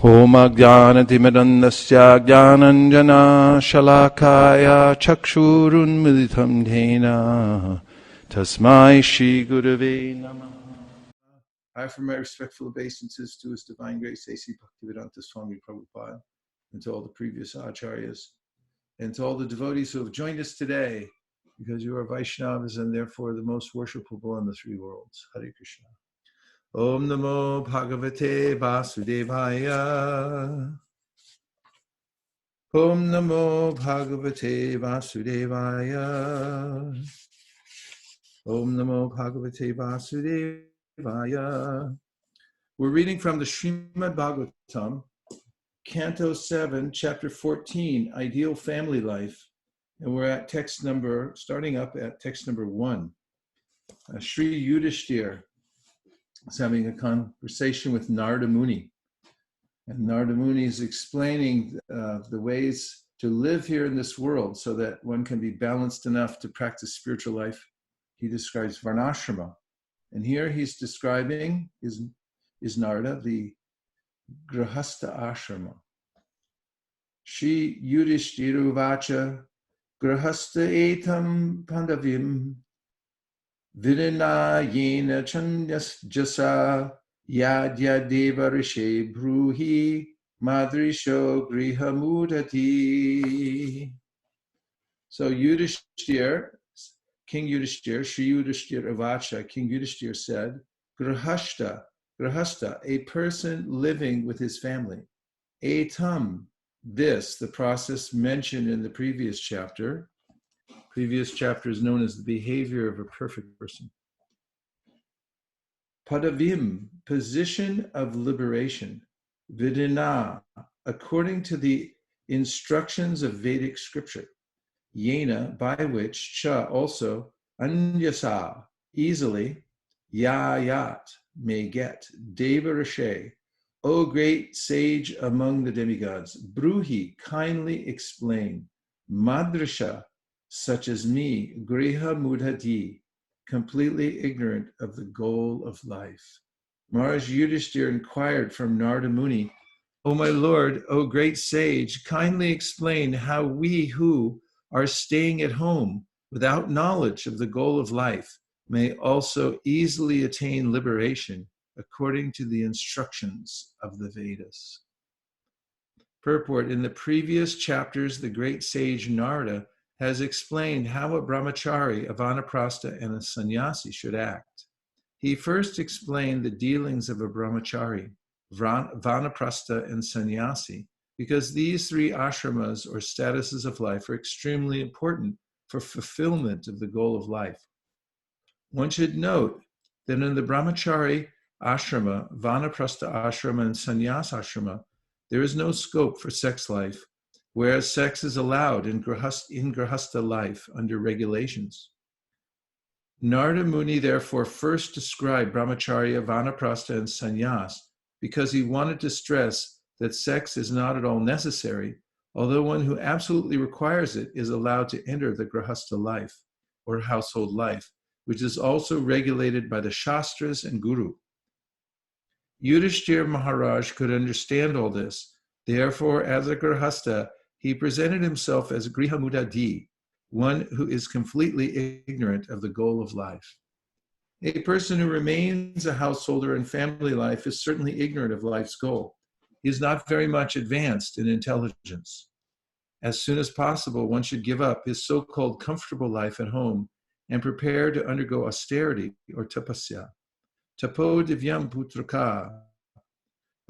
Om Ajnanatimirandasya Jnananjana Shalakaya Chakshurun Militam Dhena Tasmai Shri Gurave Namah. I offer my respectful obeisances to His Divine Grace A.C. Bhaktivedanta Swami Prabhupada, and to all the previous acharyas, and to all the devotees who have joined us today, because you are Vaishnavas and therefore the most worshipable in the three worlds. Hare Krishna. Om Namo Bhagavate Vasudevaya. Om Namo Bhagavate Vasudevaya. Om Namo Bhagavate Vasudevaya. We're reading from the Srimad Bhagavatam, Canto 7, Chapter 14, Ideal Family Life. And we're at starting up at text number 1. Sri Yudhishthira is having a conversation with Narada Muni. And Narada Muni is explaining the ways to live here in this world so that one can be balanced enough to practice spiritual life. He describes Varnashrama. And here he's describing, is Narada, the Grahastha Ashrama. Shri Yudhishthira Vacha Grahastha Etam Pandavim Vidana Yena Chandas Jasa Yadya Deva Rishe Bruhi Madrisho Griha Mudati. So Yudhishthira, King Yudhishthira, Sri Yudhishthira Vacha, King Yudhishthira said, Grahastha, a person living with his family. Etam, this, the process mentioned in the previous chapter. Previous chapter is known as the behavior of a perfect person. Padavim, position of liberation. Vidana, according to the instructions of Vedic scripture. Yena, by which, cha, also, anyasa, easily, yayat, may get, deva rishe, O great sage among the demigods, bruhi, kindly explain, madrisha, such as me, griha mudhati, completely ignorant of the goal of life. Maharaj Yudhishthira inquired from Narada Muni, O my Lord, O great sage, kindly explain how we who are staying at home without knowledge of the goal of life may also easily attain liberation according to the instructions of the Vedas. Purport: in the previous chapters, the great sage Narada has explained how a brahmachari, a vanaprastha, and a sannyasi should act. He first explained the dealings of a brahmachari, vanaprastha, and sannyasi, because these three ashramas or statuses of life are extremely important for fulfillment of the goal of life. One should note that in the brahmachari ashrama, vanaprastha ashrama, and sannyas ashrama, there is no scope for sex life, whereas sex is allowed in grahastha life under regulations. Narada Muni therefore first described brahmacharya, vanaprastha, and sannyas because he wanted to stress that sex is not at all necessary, although one who absolutely requires it is allowed to enter the grahastha life, or household life, which is also regulated by the Shastras and Guru. Yudhishthira Maharaj could understand all this. Therefore, as a grahastha, he presented himself as griha mudadi, one who is completely ignorant of the goal of life. A person who remains a householder in family life is certainly ignorant of life's goal. He is not very much advanced in intelligence. As soon as possible, one should give up his so-called comfortable life at home and prepare to undergo austerity or tapasya. Tapo divyam putraka.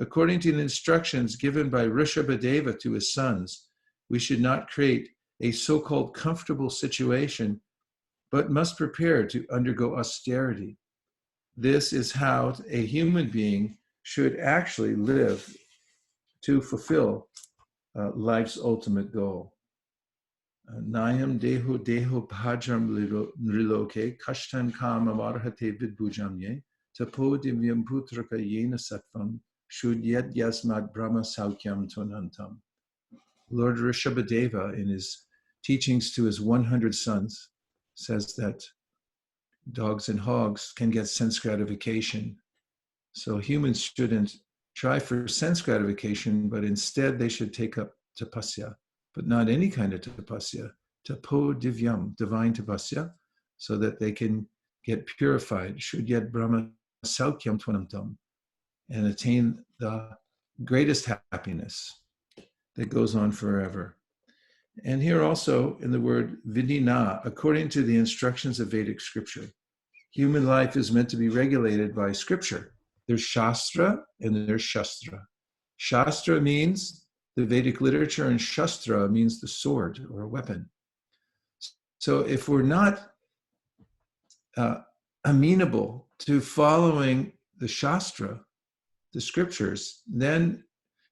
According to the instructions given by Rishabhadeva to his sons, we should not create a so-called comfortable situation, but must prepare to undergo austerity. This is how a human being should actually live to fulfill life's ultimate goal. Nayam deho bhajam nriloke kashtan kama marhate vidbhujamye tapo divyam putraka yena sattvam shudyat yasmat brahma saukyam tonantam. Lord Rishabhadeva, in his teachings to his 100 sons, says that dogs and hogs can get sense gratification. So humans shouldn't try for sense gratification, but instead they should take up tapasya, but not any kind of tapasya, tapo divyam, divine tapasya, so that they can get purified, shudyat brahma saukyam tvanantam, and attain the greatest happiness that goes on forever. And here also in the word vidina, according to the instructions of Vedic scripture, human life is meant to be regulated by scripture. There's Shastra and there's Shastra. Shastra means the Vedic literature, and Shastra means the sword or a weapon. So if we're not amenable to following the Shastra, the scriptures, then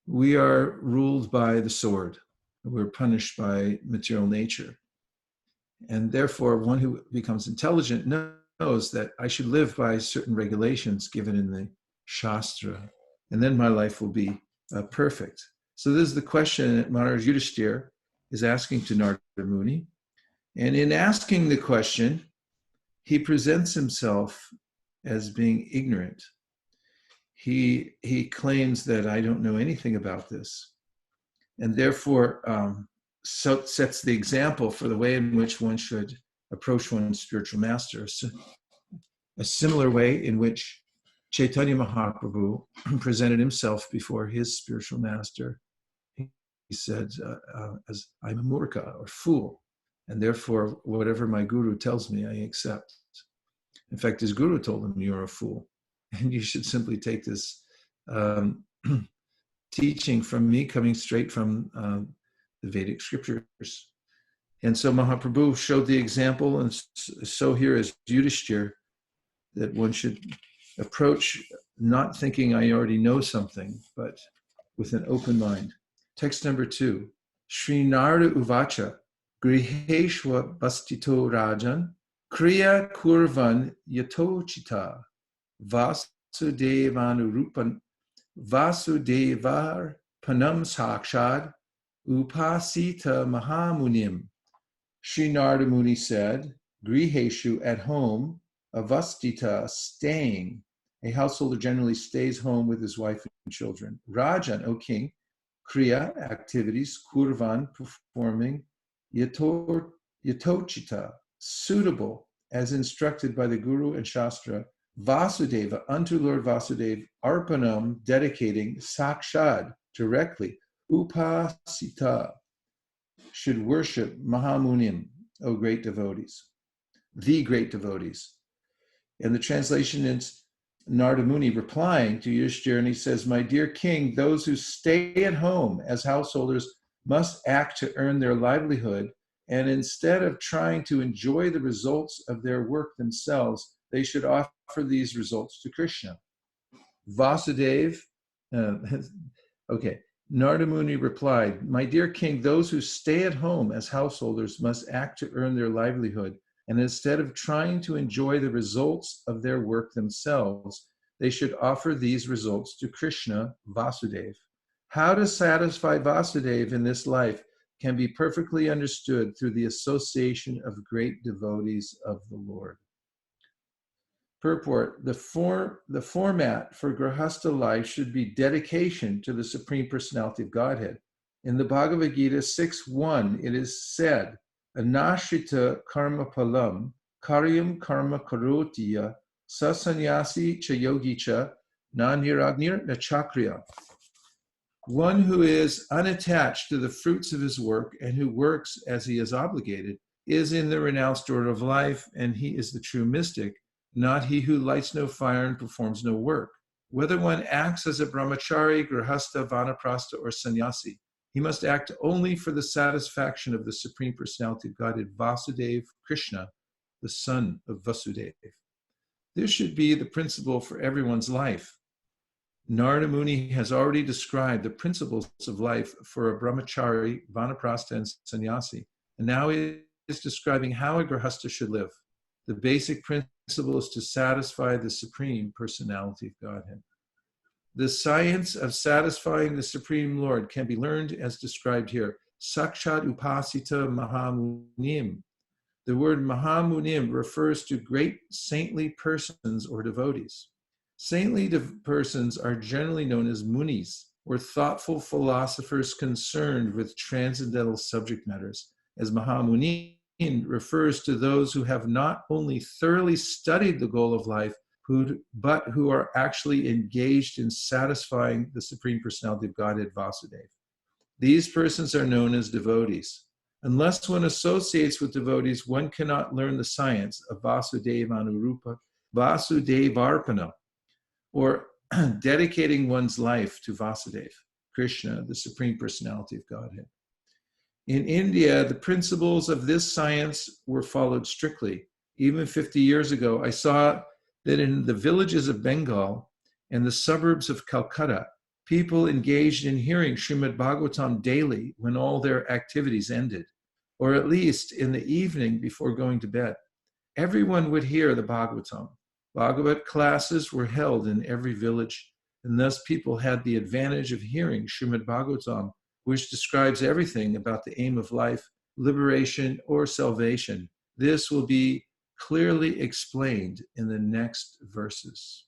we are ruled by the sword. We're punished by material nature. And therefore, one who becomes intelligent knows that I should live by certain regulations given in the Shastra, and then my life will be perfect. So this is the question that Maharaj Yudhishthira is asking to Narada Muni. And in asking the question, he presents himself as being ignorant. He claims that I don't know anything about this, and therefore sets the example for the way in which one should approach one's spiritual master. So a similar way in which Chaitanya Mahaprabhu presented himself before his spiritual master. He said, as I'm a murka, or fool, and therefore whatever my guru tells me, I accept. In fact, his guru told him, you're a fool, and you should simply take this teaching from me, coming straight from the Vedic scriptures. And so Mahaprabhu showed the example, and so here is Yudhishthira, that one should approach not thinking I already know something, but with an open mind. Text number 2. Sri Narada Uvacha, Griheshwa Bastito Rajan, Kriya Kurvan Yatochita, Vasudevanurupan, Vasudevar Panam Sakshad, Upasita Mahamunim. Sri Narada Muni said, Griheshu, at home, Avastita, staying. A householder generally stays home with his wife and children. Rajan, O king, Kriya, activities, Kurvan, performing, Yatochita, suitable, as instructed by the Guru and Shastra, Vasudeva, unto Lord Vasudeva, Arpanam, dedicating, Sakshad, directly, Upasita, should worship Mahamunim, O great devotees, the great devotees. And the translation is Narada Muni replying to Yudhishthira, and he says, my dear king, those who stay at home as householders must act to earn their livelihood, and instead of trying to enjoy the results of their work themselves, they should offer these results to Krishna. Vasudeva, Narada Muni replied, my dear king, those who stay at home as householders must act to earn their livelihood, and instead of trying to enjoy the results of their work themselves, they should offer these results to Krishna, Vasudeva. How to satisfy Vasudeva in this life can be perfectly understood through the association of great devotees of the Lord. Purport: the format for Grihastha life should be dedication to the Supreme Personality of Godhead. In the Bhagavad Gita 6:1, it is said, Anashrita karma palam, karyam karma karotiya, sasanyasi cha yogi cha, na niragnir na chakriya. One who is unattached to the fruits of his work and who works as he is obligated is in the renounced order of life, and he is the true mystic, not he who lights no fire and performs no work. Whether one acts as a brahmachari, grihastha, vanaprastha, or sannyasi, he must act only for the satisfaction of the Supreme Personality of Godhead, Vasudeva, Krishna, the son of Vasudeva. This should be the principle for everyone's life. Narada Muni has already described the principles of life for a brahmachari, vanaprastha, and sannyasi, and now he is describing how a grihastha should live. The basic principle is to satisfy the Supreme Personality of Godhead. The science of satisfying the Supreme Lord can be learned as described here. Sakshat upasita mahamunim. The word mahamunim refers to great saintly persons or devotees. Saintly persons are generally known as munis, or thoughtful philosophers concerned with transcendental subject matters, as Mahamunin refers to those who have not only thoroughly studied the goal of life, but who are actually engaged in satisfying the Supreme Personality of Godhead, Vasudeva. These persons are known as devotees. Unless one associates with devotees, one cannot learn the science of Vasudevanurupa, Vasudevarpana, or dedicating one's life to Vasudeva, Krishna, the Supreme Personality of Godhead. In India, the principles of this science were followed strictly. Even 50 years ago, I saw that in the villages of Bengal and the suburbs of Calcutta, people engaged in hearing Srimad Bhagavatam daily when all their activities ended, or at least in the evening before going to bed. Everyone would hear the Bhagavatam. Bhagavat classes were held in every village, and thus people had the advantage of hearing Srimad Bhagavatam, which describes everything about the aim of life, liberation, or salvation. This will be clearly explained in the next verses.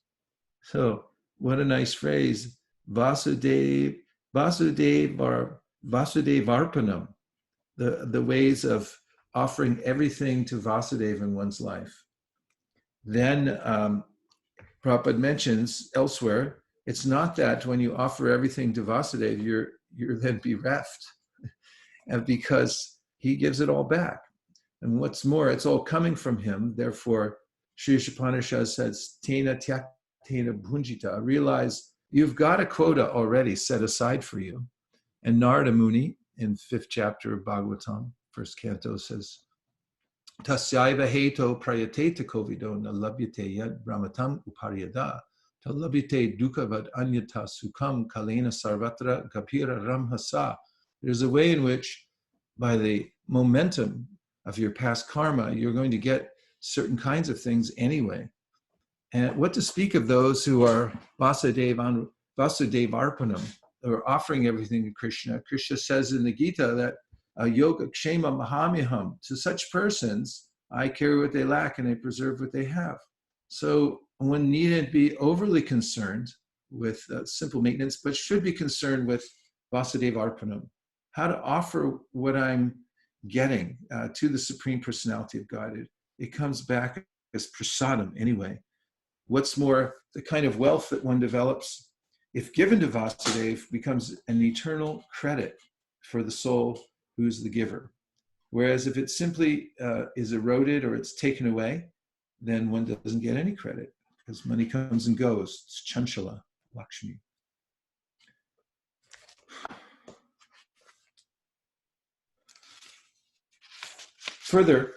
So, what a nice phrase, Vasudevarpanam, the ways of offering everything to Vasudeva in one's life. Then Prabhupada mentions elsewhere, it's not that when you offer everything to Vasudeva, you're then bereft, because he gives it all back. And what's more, it's all coming from him. Therefore, Sri Upanishad says, Tena tyak, tena bhunjita. Realize you've got a quota already set aside for you. And Narada Muni, in 5th chapter of Bhagavatam, 1st canto, says, Tasyaiva heto prayateta kovido na labhyate yad brahmatam upariyada ta labhyate dukkavad anyata sukham kalena sarvatra gapira ramhasa. There's a way in which, by the momentum of your past karma, you're going to get certain kinds of things anyway. And what to speak of those who are Vasudevarpanam, or offering everything to Krishna. Krishna says in the Gita that yoga kshema mahamyaham, to such persons, I carry what they lack and I preserve what they have. So one needn't be overly concerned with simple maintenance, but should be concerned with Vasudevarpanam, how to offer what I'm getting to the Supreme Personality of Godhead. It comes back as prasadam anyway. What's more, the kind of wealth that one develops, if given to Vasudeva, becomes an eternal credit for the soul who's the giver. Whereas if it simply is eroded or it's taken away, then one doesn't get any credit, because money comes and goes. It's chanchala, Lakshmi. Further,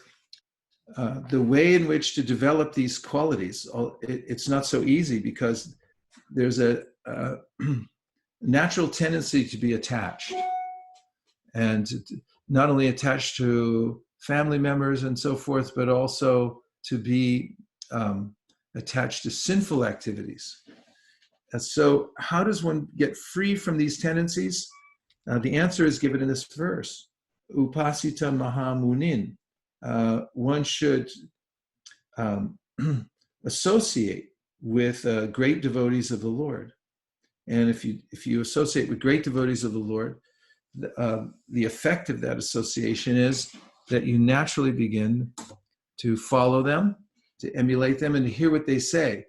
the way in which to develop these qualities, it's not so easy, because there's a natural tendency to be attached, and not only attached to family members and so forth, but also to be attached to sinful activities. And so how does one get free from these tendencies? The answer is given in this verse. Upasita Mahamunin. One should associate with great devotees of the Lord. And if you associate with great devotees of the Lord, the effect of that association is that you naturally begin to follow them, to emulate them, and to hear what they say.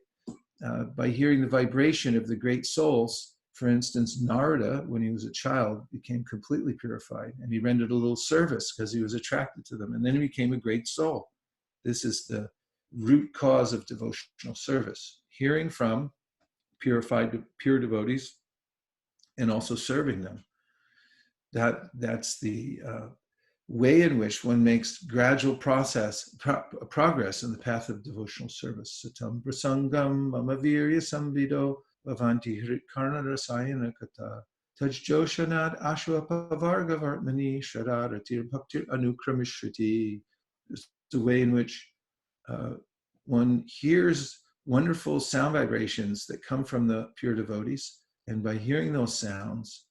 By hearing the vibration of the great souls, for instance, Narada, when he was a child, became completely purified, and he rendered a little service because he was attracted to them, and then he became a great soul. This is the root cause of devotional service: hearing from purified, pure devotees, and also serving them. That's the way in which one makes gradual progress in the path of devotional service. Satam prasangam mamavirya samvido bhavanti hritkarna rasayana kata tajjoshanad ashwapavarga vartmani shararatir bhaktir anukramishriti. It's the way in which one hears wonderful sound vibrations that come from the pure devotees, and by hearing those sounds,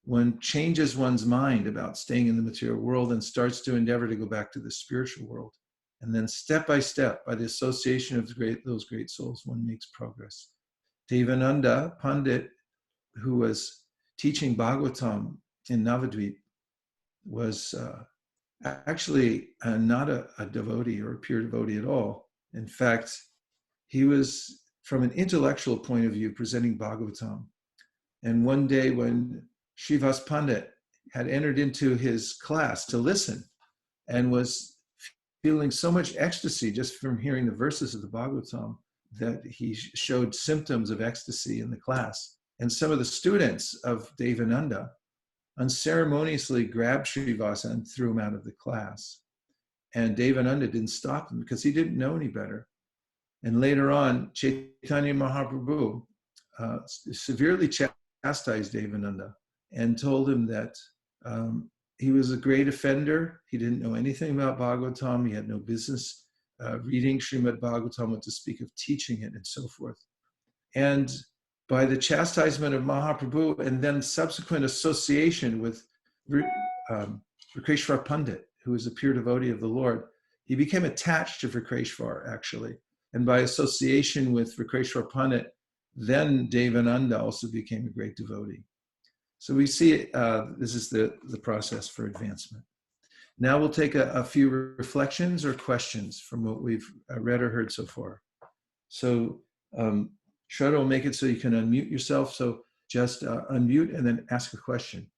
one changes one's mind about staying in the material world and starts to endeavor to go back to the spiritual world. And then step by step, by the association of those great souls, one makes progress. Devananda Pandit, who was teaching Bhagavatam in Navadvip, was actually not a devotee or a pure devotee at all. In fact, he was, from an intellectual point of view, presenting Bhagavatam. And one day when Srivas Pandit had entered into his class to listen and was feeling so much ecstasy just from hearing the verses of the Bhagavatam that he showed symptoms of ecstasy in the class. And some of the students of Devananda unceremoniously grabbed Srivasa and threw him out of the class. And Devananda didn't stop him because he didn't know any better. And later on, Chaitanya Mahaprabhu severely chastised Devananda and told him that he was a great offender. He didn't know anything about Bhagavatam. He had no business reading Srimad Bhagavatam, what to speak of teaching it and so forth. And by the chastisement of Mahaprabhu and then subsequent association with Vikreshwar Pandit, who was a pure devotee of the Lord, he became attached to Vikreshwar, actually. And by association with Vikreshwar Pandit, then Devananda also became a great devotee. So we see this is the process for advancement. Now we'll take a few reflections or questions from what we've read or heard so far. So Shraddha will make it so you can unmute yourself. So just unmute and then ask a question.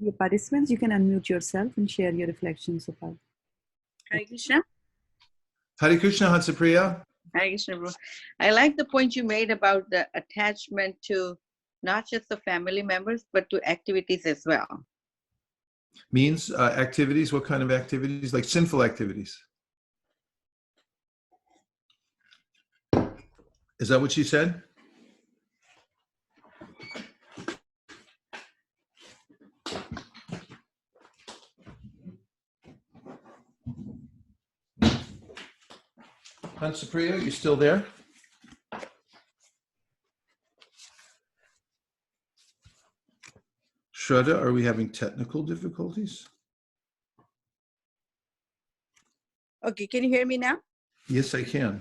The participants, you can unmute yourself and share your reflections so far. Hare Krishna. Hare Krishna, Hansapriya. Hare Krishna, bro. I like the point you made about the attachment to not just the family members, but to activities as well. Means activities, what kind of activities? Like sinful activities. Is that what she said? Hansapriya, you still there? Shraddha, are we having technical difficulties? Okay, can you hear me now? Yes, I can.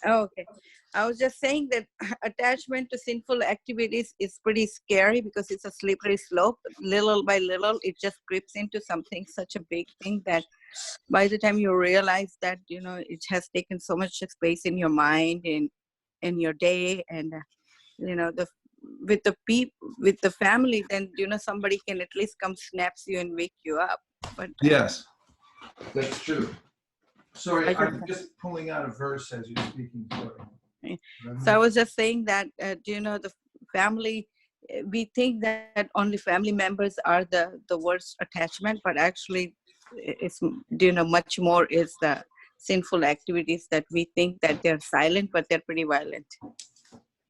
Oh, okay. I was just saying that attachment to sinful activities is pretty scary because it's a slippery slope. Little by little, it just creeps into something, such a big thing that by the time you realize that, it has taken so much space in your mind, in your day, and, with the family, then, somebody can at least come snaps you and wake you up. But yes, that's true. Sorry, I'm just pulling out a verse as you're speaking. Sorry. So I was just saying that, the family, we think that only family members are the worst attachment, but actually it's, much more is the sinful activities that we think that they're silent, but they're pretty violent.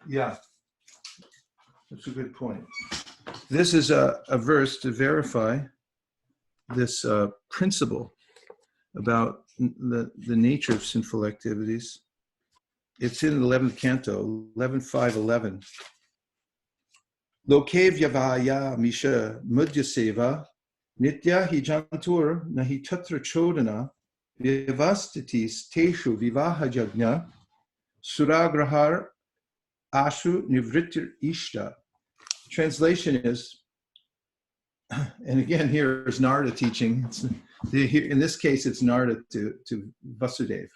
Yeah, that's a good point. This is a verse to verify this principle about the nature of sinful activities. It's in the 11th canto, 11.5.11. Loke vyavaya misha mudya seva nitya hijantur nahi tatra chodana vivastitis teshu vivaha jagna suragrahar ashu nivritir ishta. Translation is, and again here is Narada teaching. In this case, it's Narada to Vasudeva.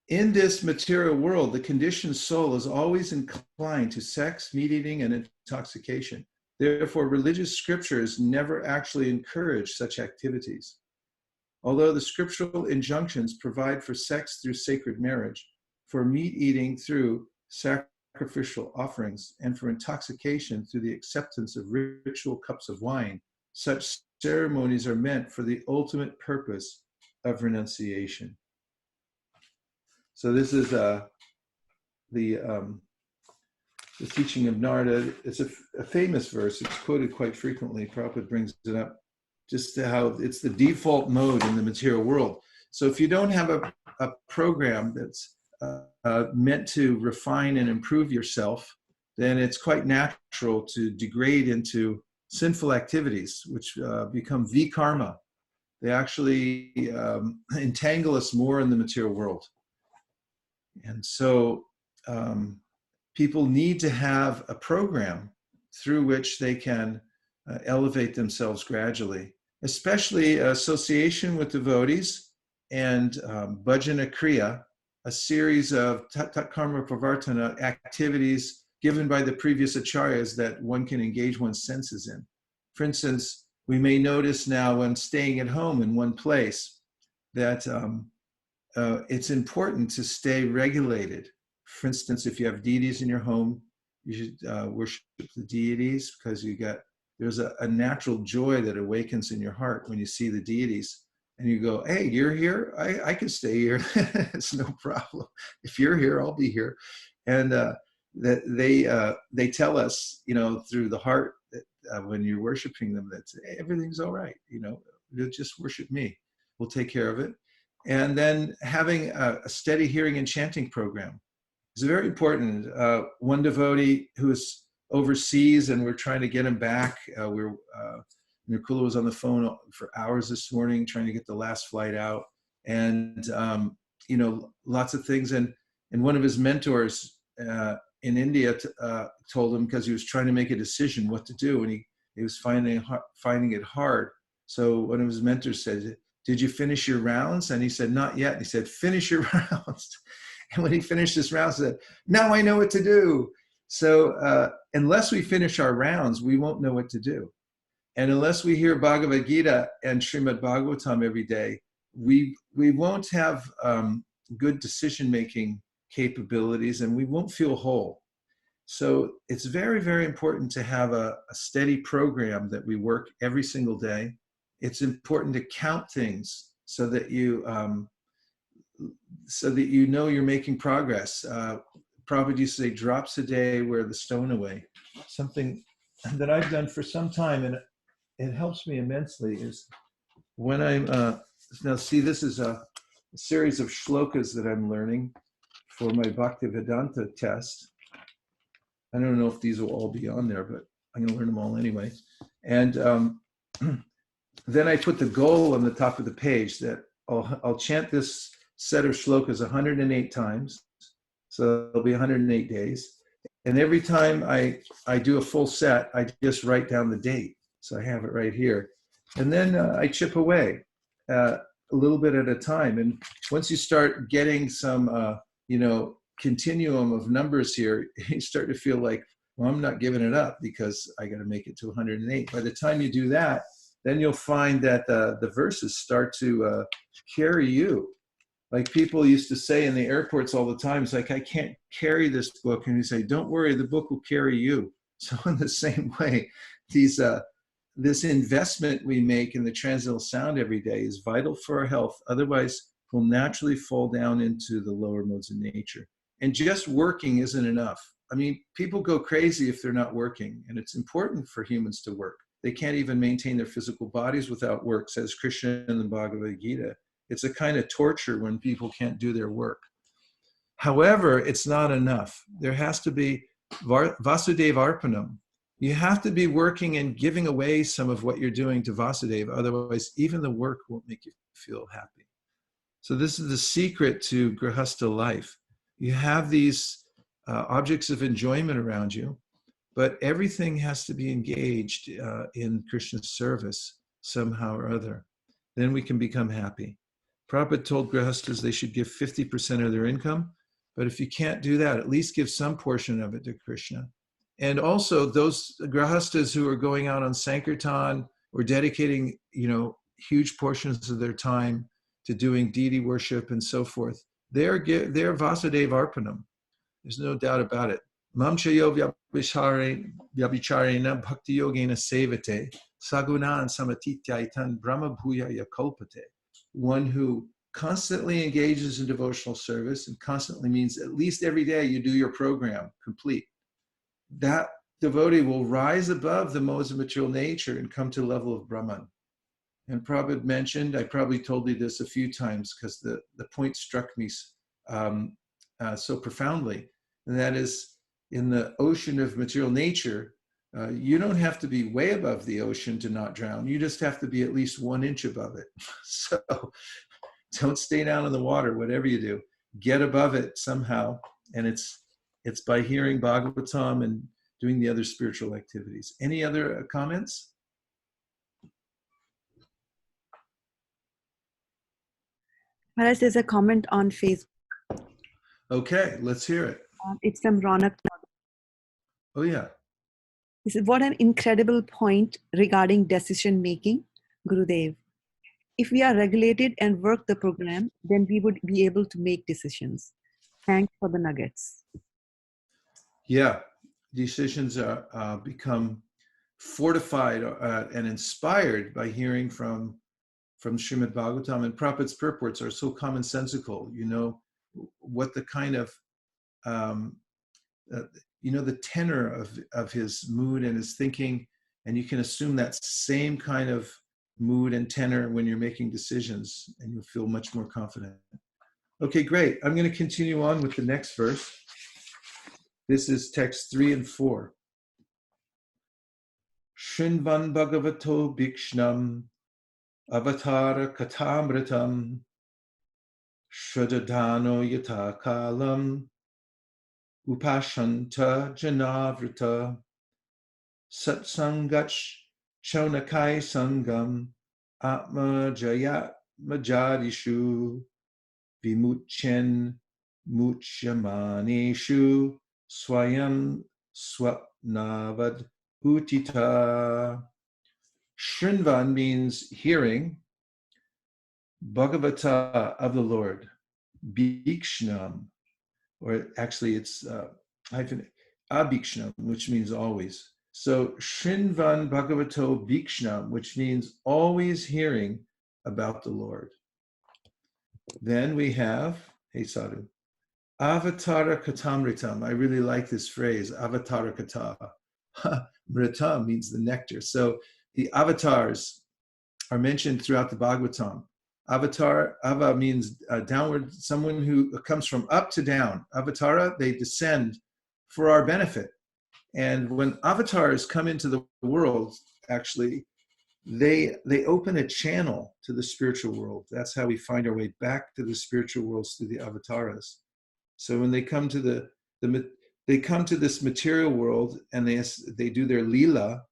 In this material world, the conditioned soul is always inclined to sex, meat eating, and intoxication. Therefore, religious scriptures never actually encourage such activities. Although the scriptural injunctions provide for sex through sacred marriage, for meat eating through sacrificial offerings, and for intoxication through the acceptance of ritual cups of wine, such ceremonies are meant for the ultimate purpose of renunciation. So this is the teaching of Narada. It's a famous verse. It's quoted quite frequently. Prabhupada brings it up just to how it's the default mode in the material world. So if you don't have a program that's meant to refine and improve yourself, then it's quite natural to degrade into sinful activities, which become vikarma. They actually entangle us more in the material world. And so people need to have a program through which they can elevate themselves gradually, especially association with devotees and bhajana kriya, a series of karma pravartana activities given by the previous acharyas that one can engage one's senses in. For instance, we may notice now when staying at home in one place that it's important to stay regulated. For instance, if you have deities in your home, you should worship the deities, because there's a natural joy that awakens in your heart when you see the deities. And you go, hey, you're here? I can stay here. It's no problem. If you're here, I'll be here. And that they tell us, through the heart, that when you're worshiping them, that hey, everything's all right. You'll just worship me. We'll take care of it. And then having a steady hearing and chanting program is very important. One devotee who is overseas, and we're trying to get him back. Nirkula was on the phone for hours this morning trying to get the last flight out, and lots of things. And one of his mentors in India told him, because he was trying to make a decision what to do, and he was finding it hard. So one of his mentors said, did you finish your rounds? And he said, not yet. And he said, finish your rounds. And when he finished his rounds, he said, now I know what to do. So unless we finish our rounds, we won't know what to do. And unless we hear Bhagavad Gita and Srimad Bhagavatam every day, we won't have good decision-making capabilities, and we won't feel whole. So it's very, very important to have a steady program that we work every single day. It's important to count things so that you know you're making progress. Prabhupada used to say, drops a day wear the stone away. Something that I've done for some time, and it helps me immensely, is when I'm, now see, this is a series of shlokas that I'm learning for my Bhaktivedanta test. I don't know if these will all be on there, but I'm going to learn them all anyway. And then I put the goal on the top of the page that I'll chant this set of shlokas 108 times. So it'll be 108 days. And every time I do a full set, I just write down the date. So I have it right here. And then I chip away a little bit at a time. And once you start getting some, continuum of numbers here, you start to feel like, well, I'm not giving it up because I got to make it to 108. By the time you do that, then you'll find that the verses start to carry you. Like people used to say in the airports all the time, it's like, I can't carry this book. And you say, don't worry, the book will carry you. So in the same way, this investment we make in the transcendental sound every day is vital for our health. Otherwise, we'll naturally fall down into the lower modes of nature. And just working isn't enough. I mean, people go crazy if they're not working. And it's important for humans to work. They can't even maintain their physical bodies without work, says Krishna in the Bhagavad Gita. It's a kind of torture when people can't do their work. However, it's not enough. There has to be Vasudeva Arpanam. You have to be working and giving away some of what you're doing to Vasudeva. Otherwise, even the work won't make you feel happy. So this is the secret to Grihastha life. You have these objects of enjoyment around you, but everything has to be engaged in Krishna's service somehow or other. Then we can become happy. Prabhupada told Grihasthas they should give 50% of their income, but if you can't do that, at least give some portion of it to Krishna. And also those Grihasthas who are going out on Sankirtan or dedicating, huge portions of their time to doing deity worship and so forth, they're Vasudeva Arpanam. There's no doubt about it. Mamchayo vyabhicharena bhakti yogena sevate sagunan samatityaitan brahma bhuya yakalpate. One who constantly engages in devotional service, and constantly means at least every day you do your program complete. That devotee will rise above the modes of material nature and come to the level of Brahman. And Prabhupada mentioned, I probably told you this a few times because the point struck me. so profoundly, and that is in the ocean of material nature, you don't have to be way above the ocean to not drown. You just have to be at least 1 inch above it. So don't stay down in the water, whatever you do. Get above it somehow. And it's by hearing Bhagavatam and doing the other spiritual activities. Any other comments? Maharaj, there's a comment on Facebook. Okay, let's hear it. It's from Ronak. Oh, yeah. He said, what an incredible point regarding decision making, Gurudev. If we are regulated and work the program, then we would be able to make decisions. Thanks for the nuggets. Yeah, decisions are become fortified and inspired by hearing from Srimad Bhagavatam, and Prabhupada's purports are so commonsensical. You know what the kind of the tenor of his mood and his thinking, and you can assume that same kind of mood and tenor when you're making decisions, and you'll feel much more confident. Okay, great. I'm going to continue on with the next verse. This is text 3 and 4. Shrinvan Bhagavato Bhikshnam Avatara Katamritam Shradadano Yata Kalam Upashanta Janavrita Satsangach Chaunakai Sangam Atma Jayat Majadishu Vimuchen Muchamaneshu Swayam Swapnavad Utita. Shrinvan means hearing, Bhagavata of the Lord, Bhikshnam, or actually it's hyphen Abhikshnam, which means always. So Shrinvan Bhagavato Bhikshnam, which means always hearing about the Lord. Then we have, hey Sadhu, Avatara Katamritam. I really like this phrase, Avatara Kata. Mritam means the nectar. So the avatars are mentioned throughout the Bhagavatam. Avatar, Ava means downward, someone who comes from up to down. Avatara, they descend for our benefit. And when avatars come into the world, actually, they open a channel to the spiritual world. That's how we find our way back to the spiritual worlds through the avatars. So when they come to they come to this material world and they do their lila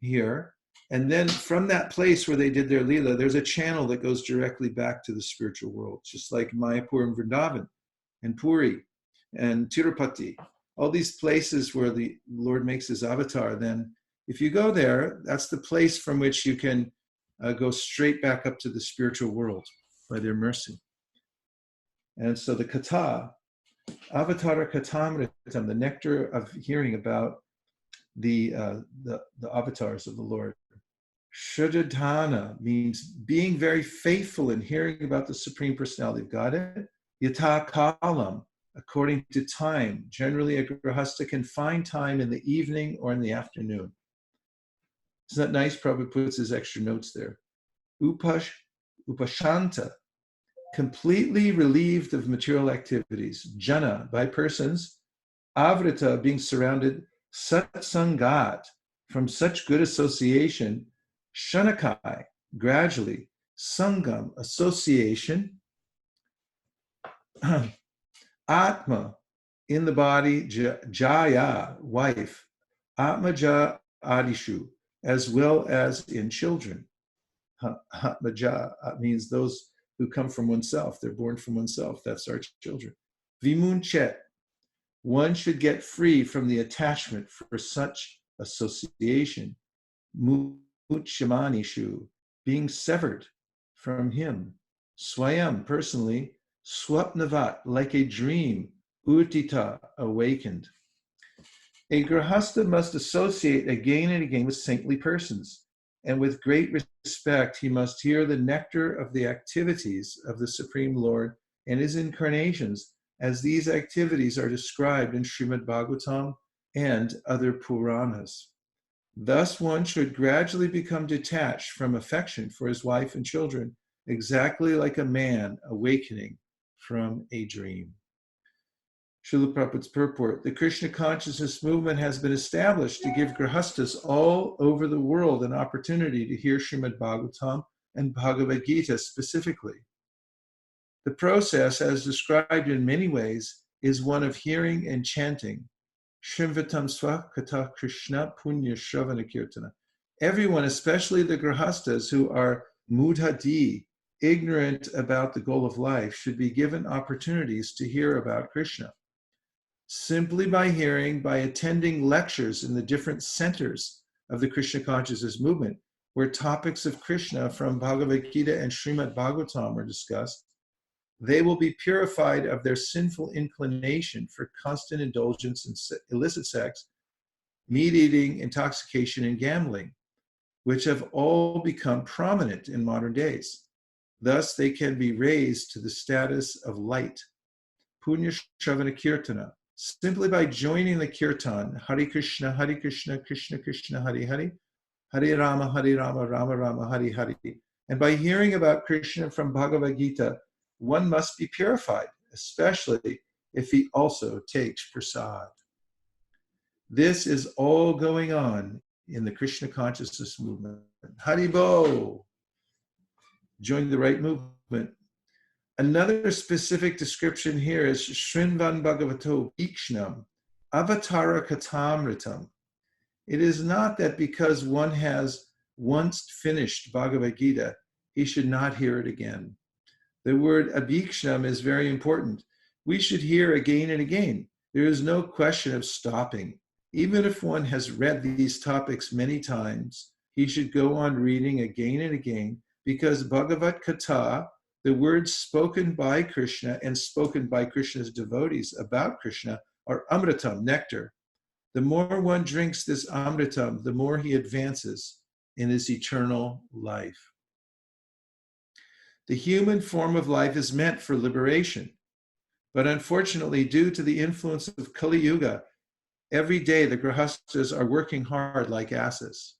here, and then from that place where they did their lila, there's a channel that goes directly back to the spiritual world, just like Mayapur and Vrindavan and Puri and Tirupati, all these places where the Lord makes his avatar. Then if you go there, that's the place from which you can go straight back up to the spiritual world by their mercy. And so the kata, Avatara Katamritam, the nectar of hearing about the avatars of the Lord. Shradadhana means being very faithful in hearing about the Supreme Personality of Godhead. Yata kalam, according to time. Generally, a grahasta can find time in the evening or in the afternoon. Isn't that nice? Prabhupada puts his extra notes there. Upashanta, completely relieved of material activities. Jana, by persons. Avrita, being surrounded. Satsangat, from such good association. Shanakai, gradually. Sangam, association. Atma, in the body. Jaya, wife. Atmaja adishu, as well as in children. Atmaja means those who come from oneself. They're born from oneself. That's our children. Vimunchet, one should get free from the attachment for such association. Muchamanishu, being severed from him. Swayam, personally. Swapnavat, like a dream. Utita, awakened. A grahasta must associate again and again with saintly persons, and with great respect he must hear the nectar of the activities of the Supreme Lord and his incarnations, as these activities are described in Srimad Bhagavatam and other Puranas. Thus one should gradually become detached from affection for his wife and children, exactly like a man awakening from a dream. Srila Prabhupada's purport. The Krishna consciousness movement has been established to give grihastas all over the world an opportunity to hear Srimad Bhagavatam and Bhagavad Gita specifically. The process, as described in many ways, is one of hearing and chanting. Shrimvatam swa kata Krishna punya shravana kirtana. Everyone, especially the grihastas who are mudhadi, ignorant about the goal of life, should be given opportunities to hear about Krishna. Simply by hearing, by attending lectures in the different centers of the Krishna consciousness movement, where topics of Krishna from Bhagavad Gita and Srimad Bhagavatam are discussed, they will be purified of their sinful inclination for constant indulgence in illicit sex, meat eating, intoxication, and gambling, which have all become prominent in modern days. Thus, they can be raised to the status of light. Punya Shravana Kirtana. Simply by joining the kirtan, Hare Krishna, Krishna Krishna, Hare Hare, Hare Rama, Rama Rama, Hare Hare, and by hearing about Krishna from Bhagavad Gita, one must be purified, especially if he also takes prasad. This is all going on in the Krishna consciousness movement. Haribo! Join the right movement. Another specific description here is Srinvan Bhagavato Ikshnam, Avatara Katamritam. It is not that because one has once finished Bhagavad Gita, he should not hear it again. The word abhikshnam is very important. We should hear again and again. There is no question of stopping. Even if one has read these topics many times, he should go on reading again and again, because Bhagavat Katha, the words spoken by Krishna and spoken by Krishna's devotees about Krishna, are amritam, nectar. The more one drinks this amritam, the more he advances in his eternal life. The human form of life is meant for liberation. But unfortunately, due to the influence of Kali Yuga, every day the grihastas are working hard like asses.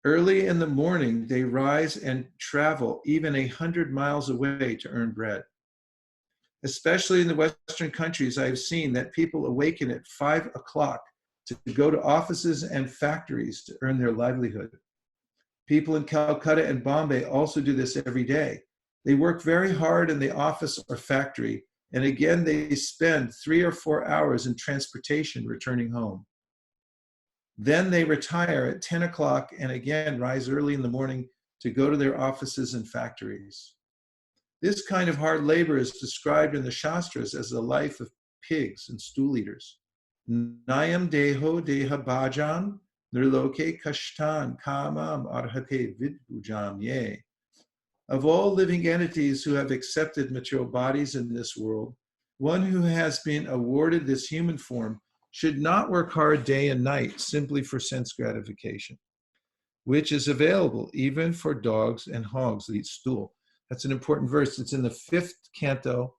Early in the morning, they rise and travel even 100 miles away to earn bread. Especially in the Western countries, I have seen that people awaken at 5 o'clock to go to offices and factories to earn their livelihood. People in Calcutta and Bombay also do this every day. They work very hard in the office or factory, and again, they spend 3 or 4 hours in transportation returning home. Then they retire at 10 o'clock and again rise early in the morning to go to their offices and factories. This kind of hard labor is described in the Shastras as the life of pigs and stool eaters. Nayam deho deha bhajam nirloke kashtan kamam arhate vidbujam ye. Of all living entities who have accepted material bodies in this world, one who has been awarded this human form should not work hard day and night simply for sense gratification, which is available even for dogs and hogs that eat stool. That's an important verse. It's in the 5th canto,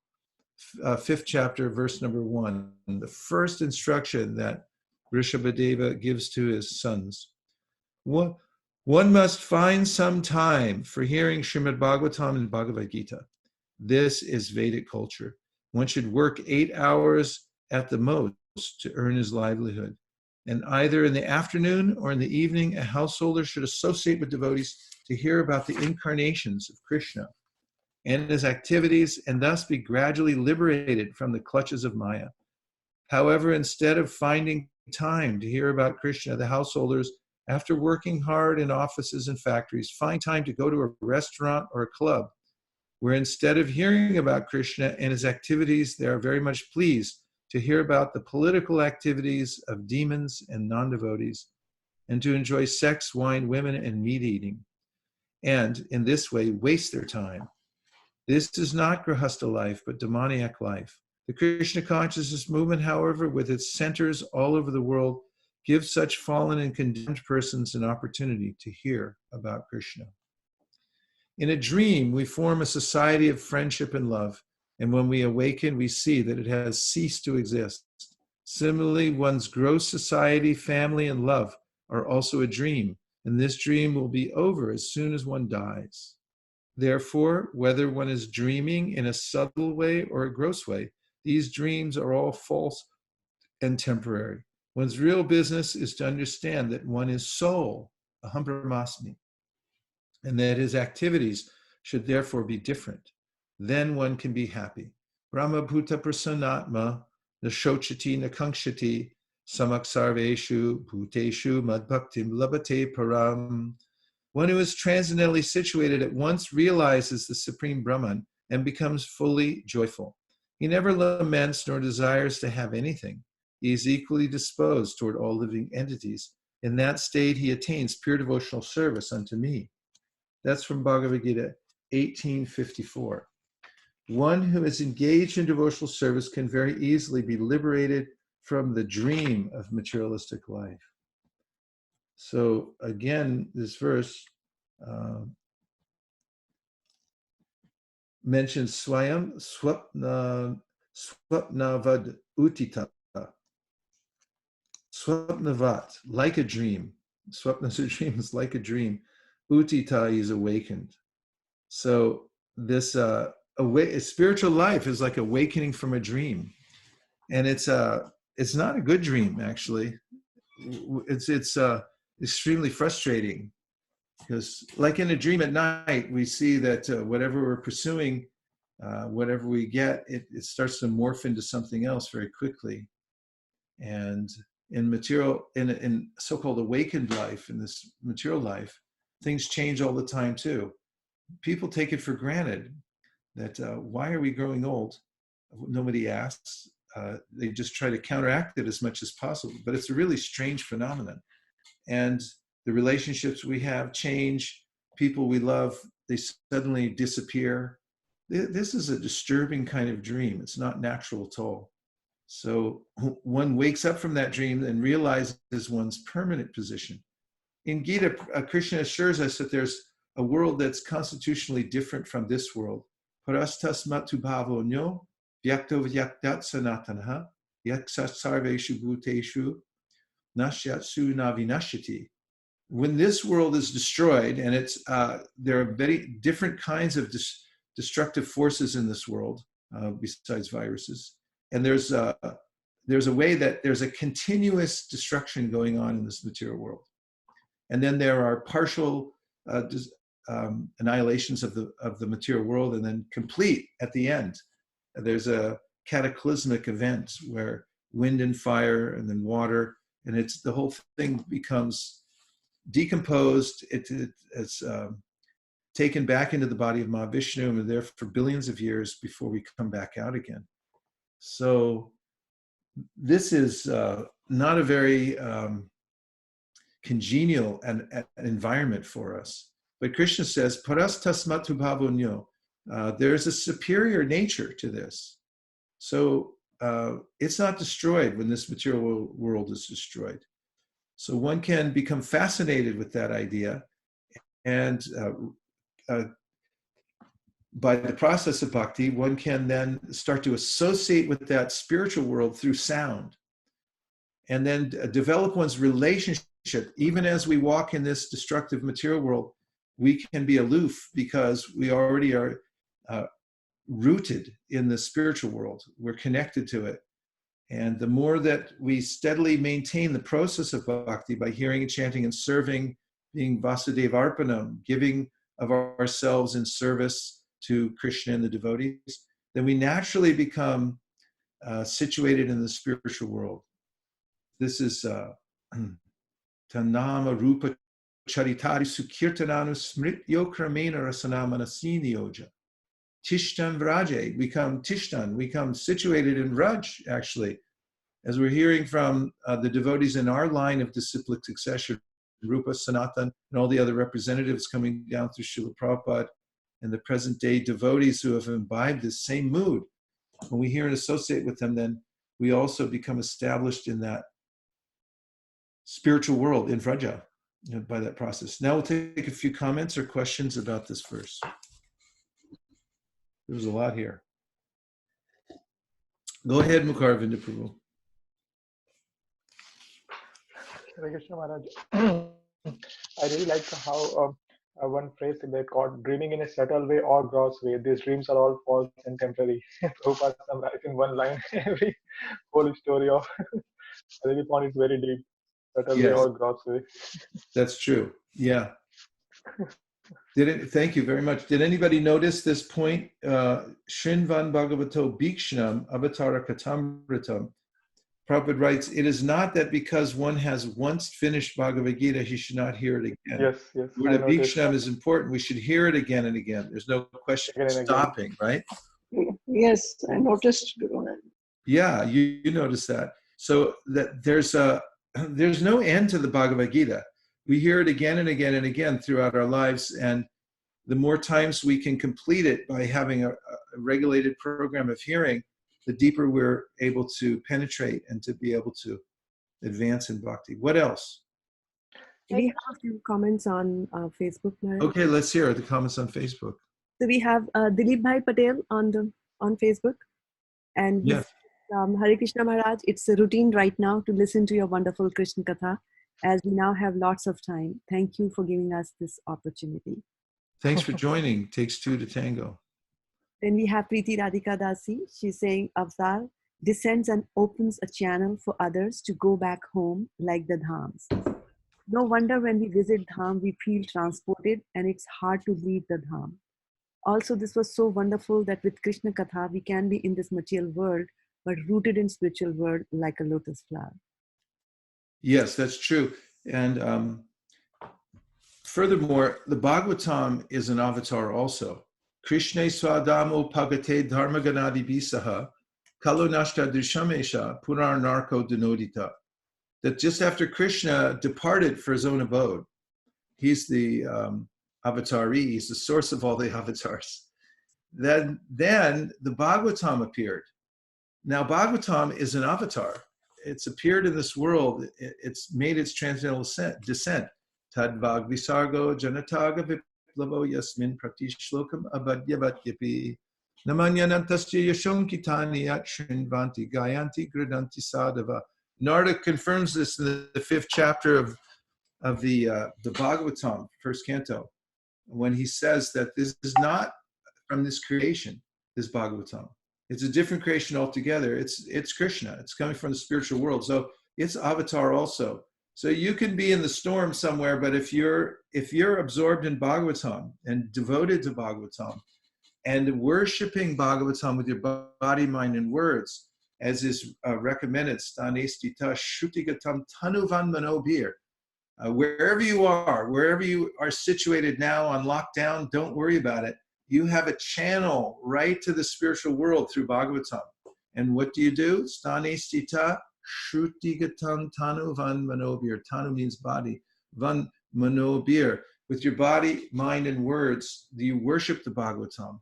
5th chapter, verse number 1, the first instruction that Rishabhadeva gives to his sons. One must find some time for hearing Srimad Bhagavatam and Bhagavad Gita. This is Vedic culture. One should work 8 hours at the most to earn his livelihood. And either in the afternoon or in the evening, a householder should associate with devotees to hear about the incarnations of Krishna and his activities, and thus be gradually liberated from the clutches of Maya. However, instead of finding time to hear about Krishna, the householders, after working hard in offices and factories, find time to go to a restaurant or a club, where instead of hearing about Krishna and his activities, they are very much pleased to hear about the political activities of demons and non-devotees, and to enjoy sex, wine, women, and meat eating, and in this way waste their time. This is not grihastha life, but demoniac life. The Krishna consciousness movement, however, with its centers all over the world, gives such fallen and condemned persons an opportunity to hear about Krishna. In a dream, we form a society of friendship and love, and when we awaken, we see that it has ceased to exist. Similarly, one's gross society, family, and love are also a dream, and this dream will be over as soon as one dies. Therefore, whether one is dreaming in a subtle way or a gross way, These dreams are all false and temporary. One's real business is to understand that one is soul, aham brahmasmi, and that his activities should therefore be different. Then one can be happy. Brahma bhuta prasannatma, nashochati nakankshati, samaksarveshu bhuteshu madbhaktim labate param. One who is transcendently situated at once realizes the Supreme Brahman and becomes fully joyful. He never laments nor desires to have anything. He is equally disposed toward all living entities. In that state, he attains pure devotional service unto me. That's from Bhagavad Gita 1854. One who is engaged in devotional service can very easily be liberated from the dream of materialistic life. So again, this verse mentions swayam swapnavad utita. Swapnavat, like a dream. Swapna is a dream, is like a dream. Utita is awakened. So this spiritual life is like awakening from a dream, and it's not a good dream actually. It's extremely frustrating because, like in a dream at night, we see that whatever we're pursuing, whatever we get, it starts to morph into something else very quickly, and in so-called awakened life, in this material life, things change all the time too. People take it for granted that why are we growing old? Nobody asks. They just try to counteract it as much as possible. But it's a really strange phenomenon. And the relationships we have change. People we love, they suddenly disappear. This is a disturbing kind of dream. It's not natural at all. So one wakes up from that dream and realizes one's permanent position. In Gita, Krishna assures us that there's a world that's constitutionally different from this world. Parastasmatu bhavonyo vyakto vyaktat sanatanaha yaksat sarveshu bhuteshu nashyatsu navinashyati. When this world is destroyed, and there are very different kinds of destructive forces in this world, besides viruses, and there's a way that there's a continuous destruction going on in this material world. And then there are partial annihilations of the material world, and then complete at the end. There's a cataclysmic event where wind and fire, and then water, and the whole thing becomes decomposed. It's taken back into the body of Mahavishnu, and there for billions of years before we come back out again. So this is not a very congenial environment for us. But Krishna says, Paras tasmatu bhavonyo. There's a superior nature to this. So it's not destroyed when this material world is destroyed. So one can become fascinated with that idea, and by the process of bhakti, one can then start to associate with that spiritual world through sound, and then develop one's relationship. Even as we walk in this destructive material world, we can be aloof because we already are rooted in the spiritual world. We're connected to it. And the more that we steadily maintain the process of bhakti by hearing and chanting and serving, being Vasudeva Arpanam, giving of ourselves in service to Krishna and the devotees, then we naturally become situated in the spiritual world. This is Tanama Rupa Charitari Sukirtananu Smrityo Kramena Rasanamanasini Yoja. Tishtan Vraje, we come situated in Raj, actually. As we're hearing from the devotees in our line of disciplic succession, Rupa, Sanatan, and all the other representatives coming down through Srila Prabhupada, and the present day devotees who have imbibed this same mood. When we hear and associate with them, then we also become established in that spiritual world in Vraja, by that process. Now we'll take a few comments or questions about this verse. There's a lot here. Go ahead, Mukharvinda Prabhu. Hare Krishna Maharaj. I really like how one phrase they called dreaming in a subtle way or gross way. These dreams are all false and temporary. Prabhupada summarized in one line every whole story of. I really found it very deep, subtle way Yes, or gross way. that's true. Yeah. Thank you very much. Did anybody notice this point? Shrinvan Bhagavato Bhikshnam Avatara Katamritam. Prabhupada writes, it is not that because one has once finished Bhagavad Gita, he should not hear it again. Yes, yes, The word I of noticed. Bhikshnam is important. We should hear it again and again. There's no question Again of and again. stopping, right? Yes, I noticed, Guru. Yeah, you notice that. So that there's no end to the Bhagavad Gita. We hear it again and again and again throughout our lives, and the more times we can complete it by having a regulated program of hearing, the deeper we're able to penetrate and to be able to advance in bhakti. What else? We have a few comments on Facebook, Maharaj. Okay, let's hear the comments on Facebook. So we have Dilip Bhai Patel on Facebook, and he Yes. says, Hare Krishna Maharaj, it's a routine right now to listen to your wonderful Krishna Katha, as we now have lots of time. Thank you for giving us this opportunity. Thanks for joining. Takes two to tango. Then we have Preeti Radhika Dasi. She's saying, Avtar descends and opens a channel for others to go back home like the dhams. No wonder when we visit dham, we feel transported and it's hard to leave the dham. Also, this was so wonderful that with Krishna Katha, we can be in this material world, but rooted in spiritual world like a lotus flower. Yes, that's true. And furthermore, the Bhagavatam is an avatar also. Krishna swadamo pagate dharmaganadi bisaha kalo nashta drishamesha punar narko denodita. That just after Krishna departed for his own abode, he's the avatari, he's the source of all the avatars. Then the Bhagavatam appeared. Now Bhagavatam is an avatar. It's appeared in this world. It's made its transcendental descent. Tadvag visargo janataga viplavo yasmin pratishlokam abadyavatyapi namanyanantasya yashonkitani akshinvanti gayanti gridanti sadhava. Narada confirms this in the 5th chapter of the Bhagavatam, first canto, when he says that this is not from this creation, this Bhagavatam. It's a different creation altogether. It's Krishna. It's coming from the spiritual world. So it's avatar also. So you can be in the storm somewhere, but if you're absorbed in Bhagavatam and devoted to Bhagavatam and worshiping Bhagavatam with your body, mind, and words, as is recommended, stanestita shutigatam tanuvan manobir. Wherever you are situated now on lockdown, don't worry about it. You have a channel right to the spiritual world through Bhagavatam. And what do? Stanestita shutigatam tanuvan manobir. Tanu means body. Van manobir. With your body, mind, and words, do you worship the Bhagavatam?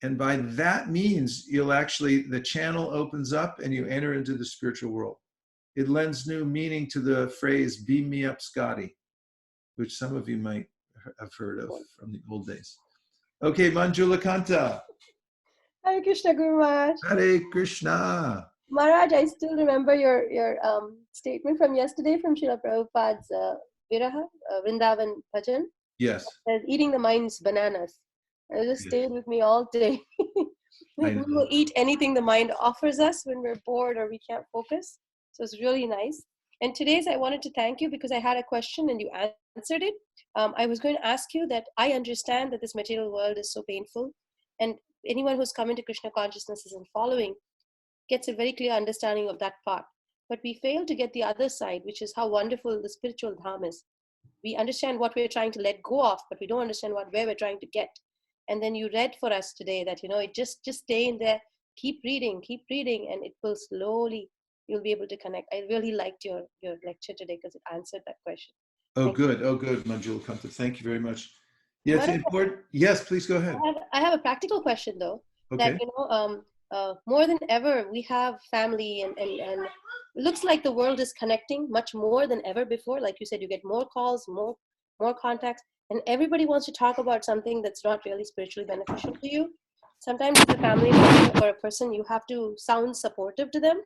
And by that means, the channel opens up and you enter into the spiritual world. It lends new meaning to the phrase, beam me up, Scotty, which some of you might have heard of from the old days. Okay, Manjula Kanta. Hare Krishna, Guru Maharaj. Hare Krishna. Maharaj, I still remember your statement from yesterday from Srila Prabhupada's Viraha, Vrindavan Bhajan. Yes. Says, eating the mind's bananas. It just stayed with me all day. We will eat anything the mind offers us when we're bored or we can't focus. So it's really nice. And today's I wanted to thank you because I had a question and you answered it. I was going to ask you that I understand that this material world is so painful, and anyone who's come into Krishna consciousness and following gets a very clear understanding of that part. But we fail to get the other side, which is how wonderful the spiritual dham is. We understand what we're trying to let go of, but we don't understand where we're trying to get. And then you read for us today that, it just stay in there, keep reading, and it will slowly, you'll be able to connect. I really liked your lecture today because it answered that question. Oh, good, Manjula Kanta. Thank you very much. Yeah, it's important. Yes, please go ahead. I have a practical question though. Okay. That, more than ever, we have family and it looks like the world is connecting much more than ever before. Like you said, you get more calls, more contacts. And everybody wants to talk about something that's not really spiritually beneficial to you. Sometimes as a family member or a person, you have to sound supportive to them,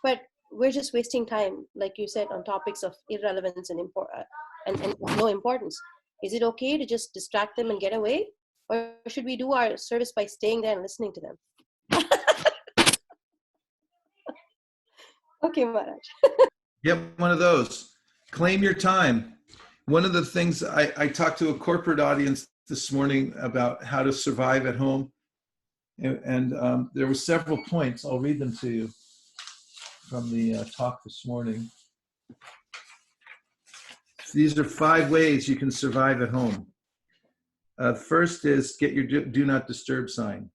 but we're just wasting time, like you said, on topics of irrelevance and no importance. Is it okay to just distract them and get away? Or should we do our service by staying there and listening to them? Okay, Maharaj. Get one of those. Claim your time. One of the things I talked to a corporate audience this morning about how to survive at home. And there were several points. I'll read them to you from the talk this morning. These are 5 ways you can survive at home. First is get your do not disturb sign,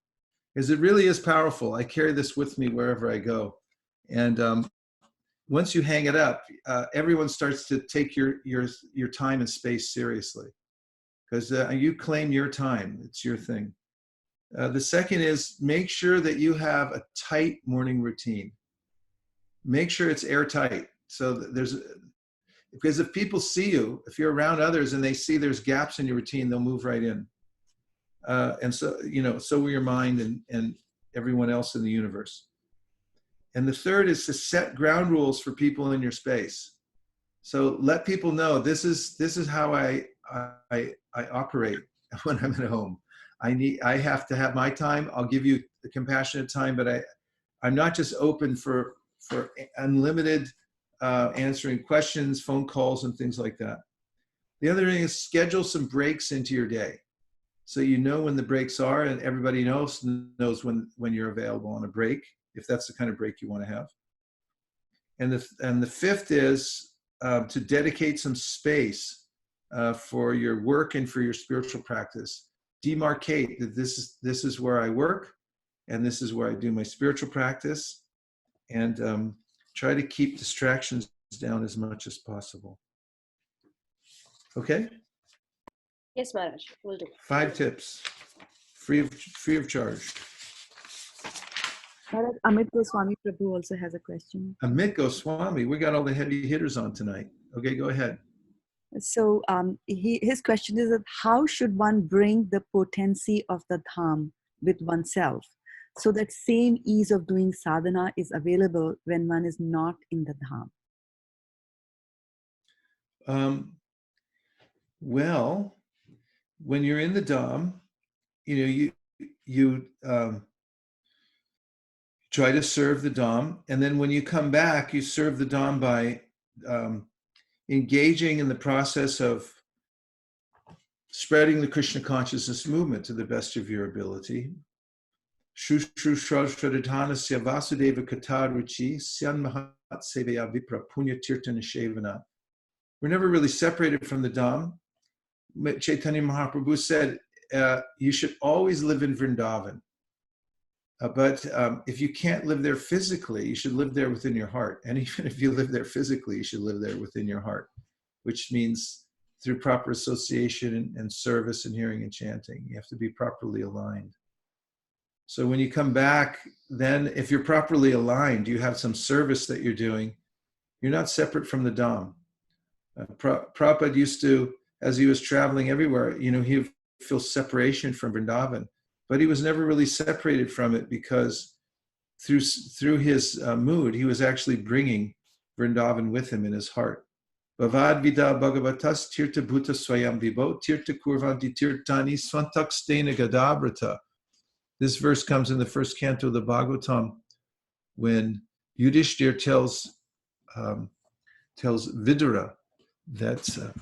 because it really is powerful. I carry this with me wherever I go. And once you hang it up, everyone starts to take your time and space seriously, because you claim your time. It's your thing. The second is make sure that you have a tight morning routine. Make sure it's airtight. So because if people see you, if you're around others and they see there's gaps in your routine, they'll move right in. And so, so will your mind and everyone else in the universe. And the third is to set ground rules for people in your space. So let people know this is how I operate when I'm at home. I have to have my time. I'll give you the compassionate time, but I'm not just open for unlimited answering questions, phone calls, and things like that. The other thing is schedule some breaks into your day, so you know when the breaks are, and everybody knows when you're available on a break, if that's the kind of break you want to have. And the fifth is to dedicate some space for your work and for your spiritual practice. Demarcate that this is where I work, and this is where I do my spiritual practice, and try to keep distractions down as much as possible. Okay? Yes, Maharaj, will do. 5 tips, free of charge. Maharaj, Amit Goswami Prabhu also has a question. Amit Goswami, we got all the heavy hitters on tonight. Okay, go ahead. So his question is that how should one bring the potency of the Dham with oneself, so that same ease of doing sadhana is available when one is not in the Dham? Well, when you're in the Dham, you try to serve the Dham, and then when you come back, you serve the Dham by engaging in the process of spreading the Krishna consciousness movement to the best of your ability. Shrushradhanasya Vasudeva Kataruchi Syan Mahat Sevaya Vipra Punya Tirtana Shevana. We're never really separated from the Dham. Chaitanya Mahaprabhu said, you should always live in Vrindavan. But if you can't live there physically, you should live there within your heart. And even if you live there physically, you should live there within your heart, which means through proper association and service and hearing and chanting. You have to be properly aligned. So when you come back, then if you're properly aligned, you have some service that you're doing, you're not separate from the Dham. Prabhupada used to, as he was traveling everywhere, he would feel separation from Vrindavan, but he was never really separated from it, because through his mood, he was actually bringing Vrindavan with him in his heart. Bhavad vida bhagavatas tirta bhuta swayam vibo tirta kurvanti tirtani svantak stena gadabrata. This verse comes in the first canto of the Bhagavatam, when Yudhishthir tells Vidura that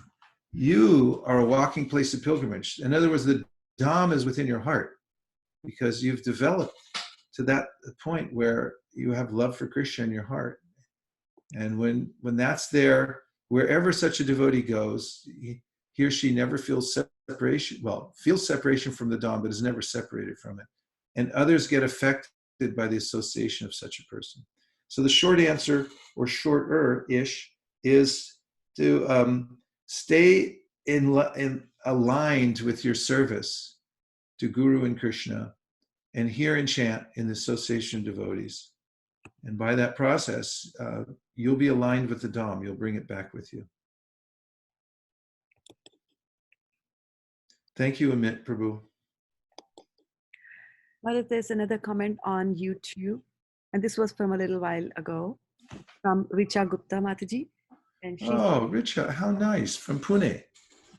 you are a walking place of pilgrimage. In other words, the Dham is within your heart, because you've developed to that point where you have love for Krishna in your heart. And when that's there, wherever such a devotee goes, he or she never feels separation. Well, feels separation from the Dham, but is never separated from it. And others get affected by the association of such a person. So the short answer, or shorter-ish, is to stay aligned with your service to Guru and Krishna, and hear and chant in the association of devotees. And by that process, you'll be aligned with the Dham. You'll bring it back with you. Thank you, Amit Prabhu. Well, there's another comment on YouTube, and this was from a little while ago, from Richa Gupta Mataji. And Richa, how nice, from Pune.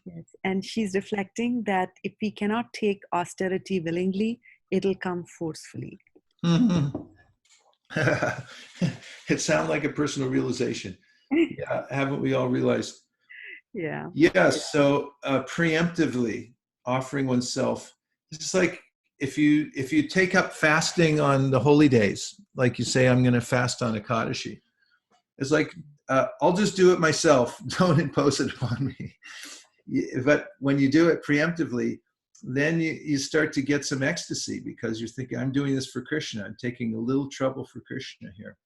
Yes. And she's reflecting that if we cannot take austerity willingly, it'll come forcefully. It sounds like a personal realization. Yeah, haven't we all realized? Yeah. Yes. So preemptively offering oneself. It's like if you take up fasting on the holy days, like you say, I'm going to fast on Ekadashi. It's like I'll just do it myself. Don't impose it upon me. But when you do it preemptively, then you start to get some ecstasy because you're thinking, I'm doing this for Krishna. I'm taking a little trouble for Krishna here.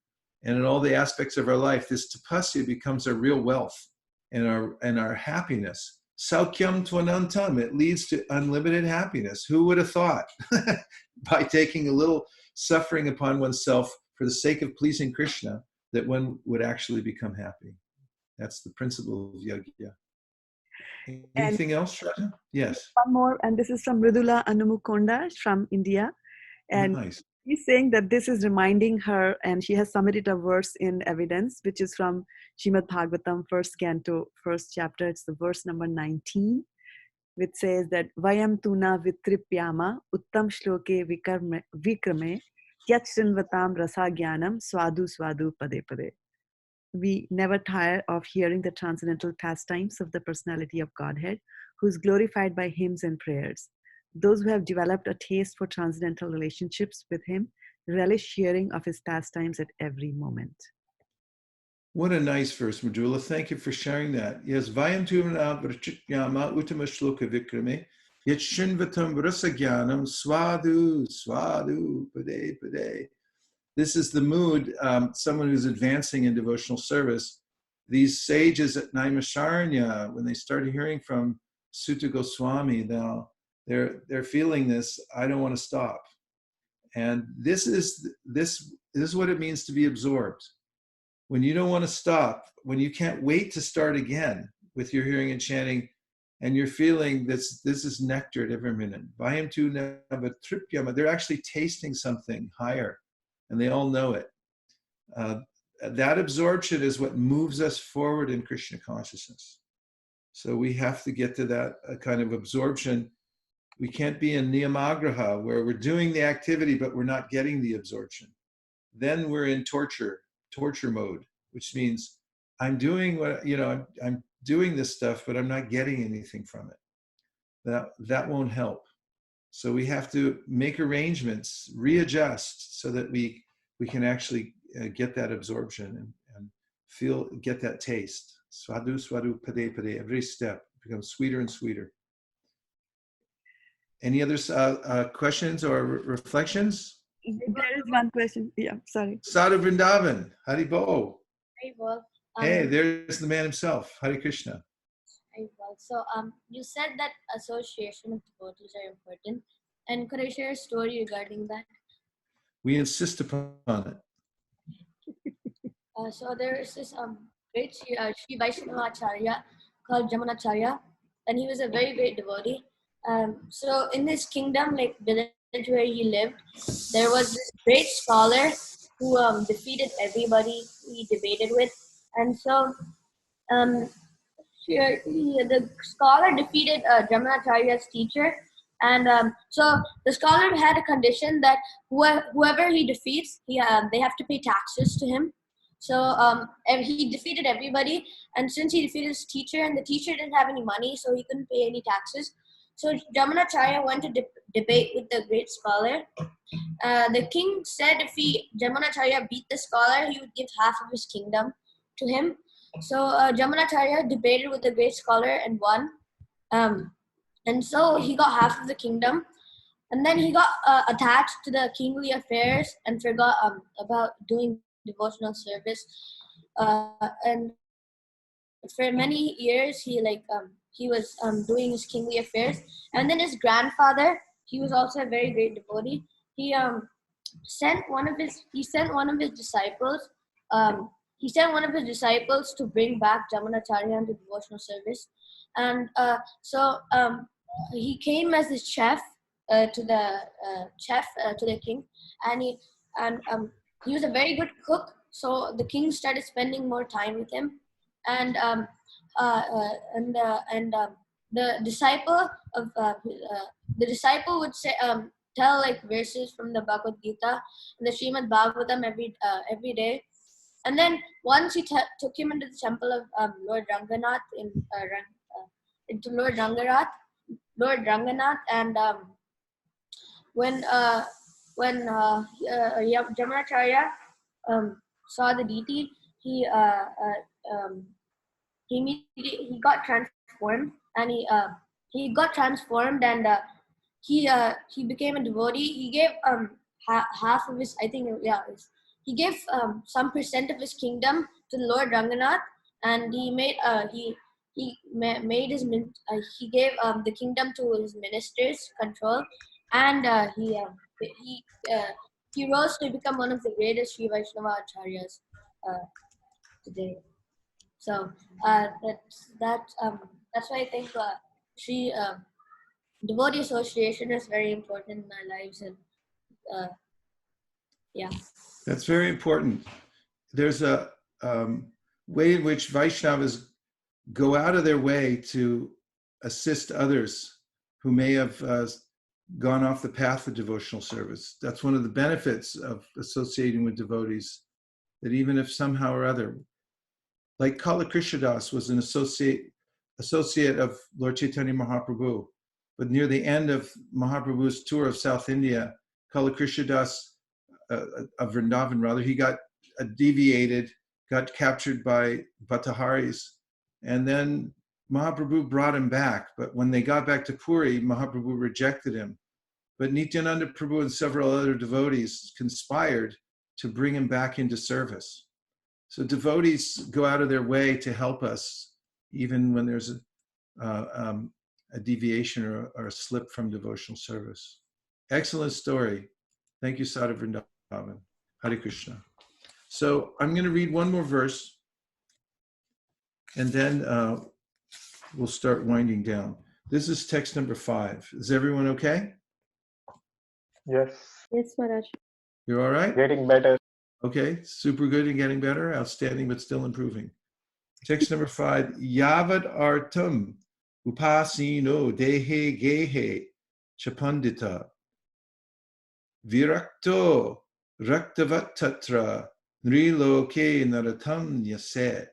And in all the aspects of our life, this tapasya becomes our real wealth and our happiness. Saukyam tvanantam, it leads to unlimited happiness. Who would have thought? By taking a little suffering upon oneself for the sake of pleasing Krishna, that one would actually become happy. That's the principle of yajna. Anything else, Shraddha? Yes. One more, and this is from Mridula Anumukonda from India. And Nice. she's saying that this is reminding her, and she has submitted a verse in evidence, which is from Srimad Bhagavatam, first canto, first chapter. It's the verse number 19, which says that Vayam tuna vitripyama uttam shloke vikrame yat srinvatam rasa jnanam swadu swadu pade pade. We never tire of hearing the transcendental pastimes of the personality of Godhead, who is glorified by hymns and prayers. Those who have developed a taste for transcendental relationships with him relish hearing of his pastimes at every moment. What a nice verse, Madhula. Thank you for sharing that. Yes, Vayam tuna vitripyama uttama shloka vikrame yat srinvatam rasa jnanam swadu swadu pade pade. This is the mood, someone who's advancing in devotional service. These sages at Naimisharanya, when they started hearing from Sutta Goswami, now they're feeling this, I don't want to stop. And this is what it means to be absorbed. When you don't want to stop, when you can't wait to start again with your hearing and chanting, and you're feeling this is nectar at every minute. Vayam tu navatripyama, they're actually tasting something higher. And they all know it. That absorption is what moves us forward in Krishna consciousness. So we have to get to that kind of absorption. We can't be in niyamagraha, where we're doing the activity, but we're not getting the absorption. Then we're in torture mode, which means I'm doing I'm doing this stuff, but I'm not getting anything from it. That won't help. So we have to make arrangements, readjust, so that we can actually get that absorption and get that taste. Swadu, swadu, pade, pade. Every step becomes sweeter and sweeter. Any other questions or reflections? There is one question. Yeah, sorry. Sadhu Vrindavan, Haribo. Haribo. Hey, there's the man himself, Hare Krishna. So you said that association of devotees are important, and could I share a story regarding that? We insist upon it. So there is this great Sri Vaisesika called Jamunacharya, and he was a very great devotee. So in his kingdom, like village where he lived, there was this great scholar who defeated everybody he debated with, and so the scholar defeated Jamunacharya's teacher, and so the scholar had a condition that whoever he defeats, they have to pay taxes to him. So he defeated everybody, and since he defeated his teacher, and the teacher didn't have any money, so he couldn't pay any taxes. So Jamunacharya went to debate with the great scholar. The king said if Jamunacharya beat the scholar, he would give half of his kingdom to him. So Jamunacharya debated with the great scholar and won. And so he got half of the kingdom. And then he got attached to the kingly affairs and forgot about doing devotional service. And for many years, he was doing his kingly affairs. And then his grandfather, he was also a very great devotee. He sent one of his disciples. He sent one of his disciples to bring back Jamunacharya into devotional service, and so he came as his chef to the king, and he was a very good cook. So the king started spending more time with him, and the disciple would say tell like verses from the Bhagavad Gita and the Srimad Bhagavatam every day. And then once he took him into the temple of Lord Ranganath into Lord Ranganath, and when Jamanacharya saw the deity, he got transformed, and he got transformed, and he became a devotee. He gave half of his, I think, he gave some percent of his kingdom to Lord Ranganath, and he made he gave the kingdom to his ministers control, and he rose to become one of the greatest Sri Vaishnava acharyas today. So that's why I think devotee association is very important in my lives, and yeah. That's very important. There's a way in which Vaishnavas go out of their way to assist others who may have gone off the path of devotional service. That's one of the benefits of associating with devotees, that even if somehow or other, like Kala Krishnadas was an associate of Lord Chaitanya Mahaprabhu, but near the end of Mahaprabhu's tour of South India, Kala Krishnadas of Vrindavan, rather, he got deviated, got captured by Bhattaharis, and then Mahaprabhu brought him back. But when they got back to Puri, Mahaprabhu rejected him. But Nityananda Prabhu and several other devotees conspired to bring him back into service. So devotees go out of their way to help us, even when there's a deviation or a slip from devotional service. Excellent story. Thank you, Sadhu Vrindavan. Hare Krishna. So I'm going to read one more verse, and then we'll start winding down. This is text number 5. Is everyone okay? Yes. Yes, Maharaj. You're all right? Getting better. Okay, super good and getting better. Outstanding, but still improving. Text number 5. Yavad artam upasino dehe gehe chapandita virakto raktavat tatra nriloke naratam yase.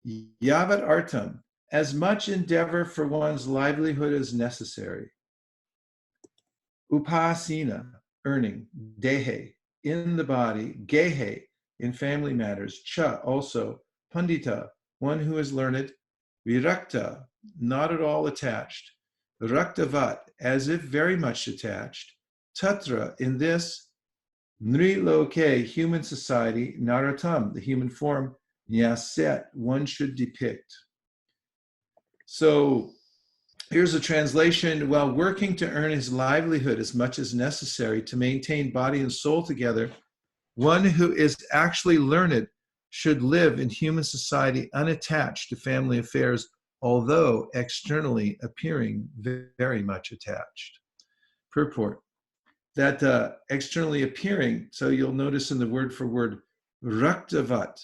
Yavad artam, as much endeavor for one's livelihood as necessary. Upasina, earning. Dehe, in the body. Gehe, in family matters. Cha, also. Pandita, one who is learned. Virakta, not at all attached. Raktavat, as if very much attached. Tatra, in this. Nriloke, human society. Naratam, the human form. Nyaset, one should depict. So here's a translation. While working to earn his livelihood as much as necessary to maintain body and soul together, one who is actually learned should live in human society unattached to family affairs, although externally appearing very much attached. Purport. That externally appearing, so you'll notice in the word for word, raktavat,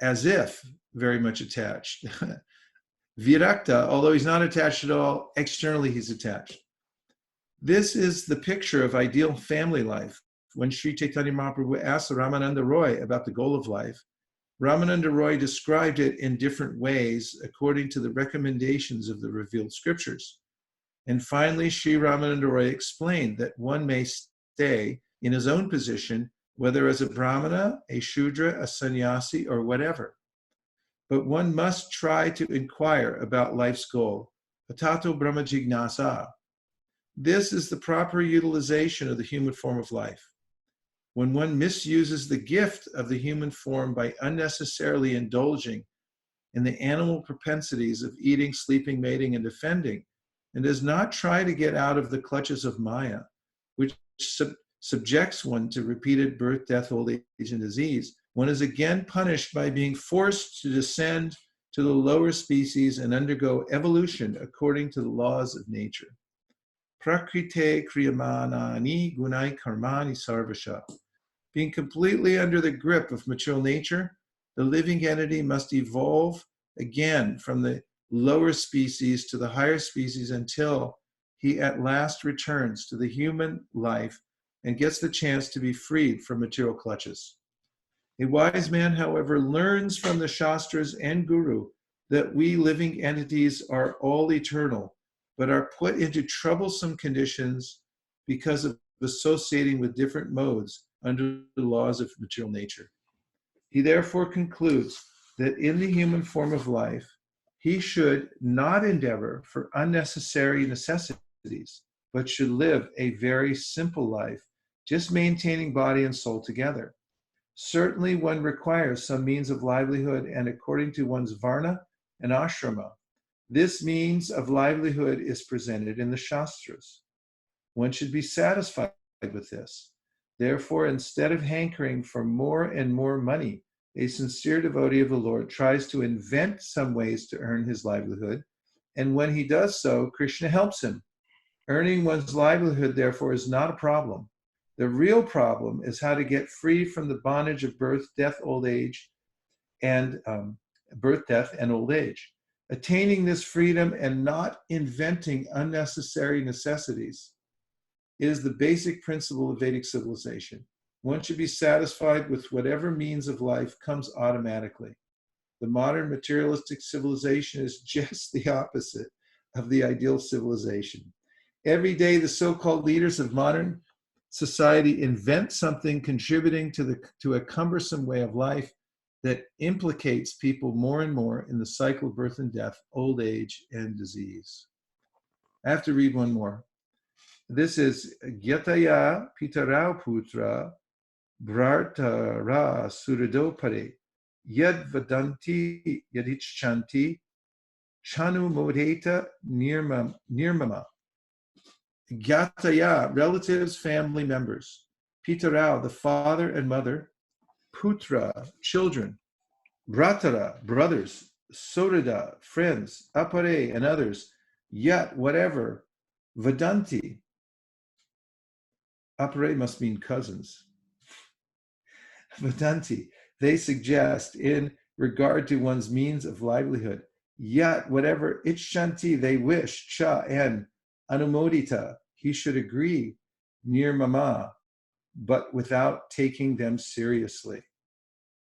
as if very much attached. Virakta, although he's not attached at all, externally he's attached. This is the picture of ideal family life. When Sri Chaitanya Mahaprabhu asked Ramananda Roy about the goal of life, Ramananda Roy described it in different ways according to the recommendations of the revealed scriptures. And finally, Sri Ramananda Roy explained that one may stay in his own position, whether as a brahmana, a shudra, a sannyasi, or whatever. But one must try to inquire about life's goal. Atato Brahma Jignasa. This is the proper utilization of the human form of life. When one misuses the gift of the human form by unnecessarily indulging in the animal propensities of eating, sleeping, mating, and defending, and does not try to get out of the clutches of Maya, which subjects one to repeated birth, death, old age, and disease, one is again punished by being forced to descend to the lower species and undergo evolution according to the laws of nature. Prakrite kriyamanani gunai karmani sarvasha. Being completely under the grip of material nature, the living entity must evolve again from the lower species to the higher species until he at last returns to the human life and gets the chance to be freed from material clutches. A wise man, however, learns from the Shastras and Guru that we living entities are all eternal, but are put into troublesome conditions because of associating with different modes under the laws of material nature. He therefore concludes that in the human form of life, he should not endeavor for unnecessary necessities, but should live a very simple life, just maintaining body and soul together. Certainly one requires some means of livelihood, and according to one's varna and ashrama, this means of livelihood is presented in the Shastras. One should be satisfied with this. Therefore, instead of hankering for more and more money, a sincere devotee of the Lord tries to invent some ways to earn his livelihood, and when he does so, Krishna helps him. Earning one's livelihood, therefore, is not a problem. The real problem is how to get free from the bondage of birth, death, old age, and birth, death, and old age. Attaining this freedom and not inventing unnecessary necessities is the basic principle of Vedic civilization. One should be satisfied with whatever means of life comes automatically. The modern materialistic civilization is just the opposite of the ideal civilization. Every day, the so-called leaders of modern society invent something contributing to a cumbersome way of life that implicates people more and more in the cycle of birth and death, old age, and disease. I have to read one more. This is Gyataya Pitarau Putra Bhartara Suridopare Yad Vadanti Yadichanti Chanu Modeta Nirmama. Gyataya, relatives, family members. Pitarau, the father and mother. Putra, children. Bratara, brothers. Sorida, friends. Apare, and others. Yat, whatever. Vadanti. Apare must mean cousins. Vadanti, they suggest in regard to one's means of livelihood. Yat, whatever. Ichanti, they wish. Cha, and Anumodita, he should agree, near mama, but without taking them seriously.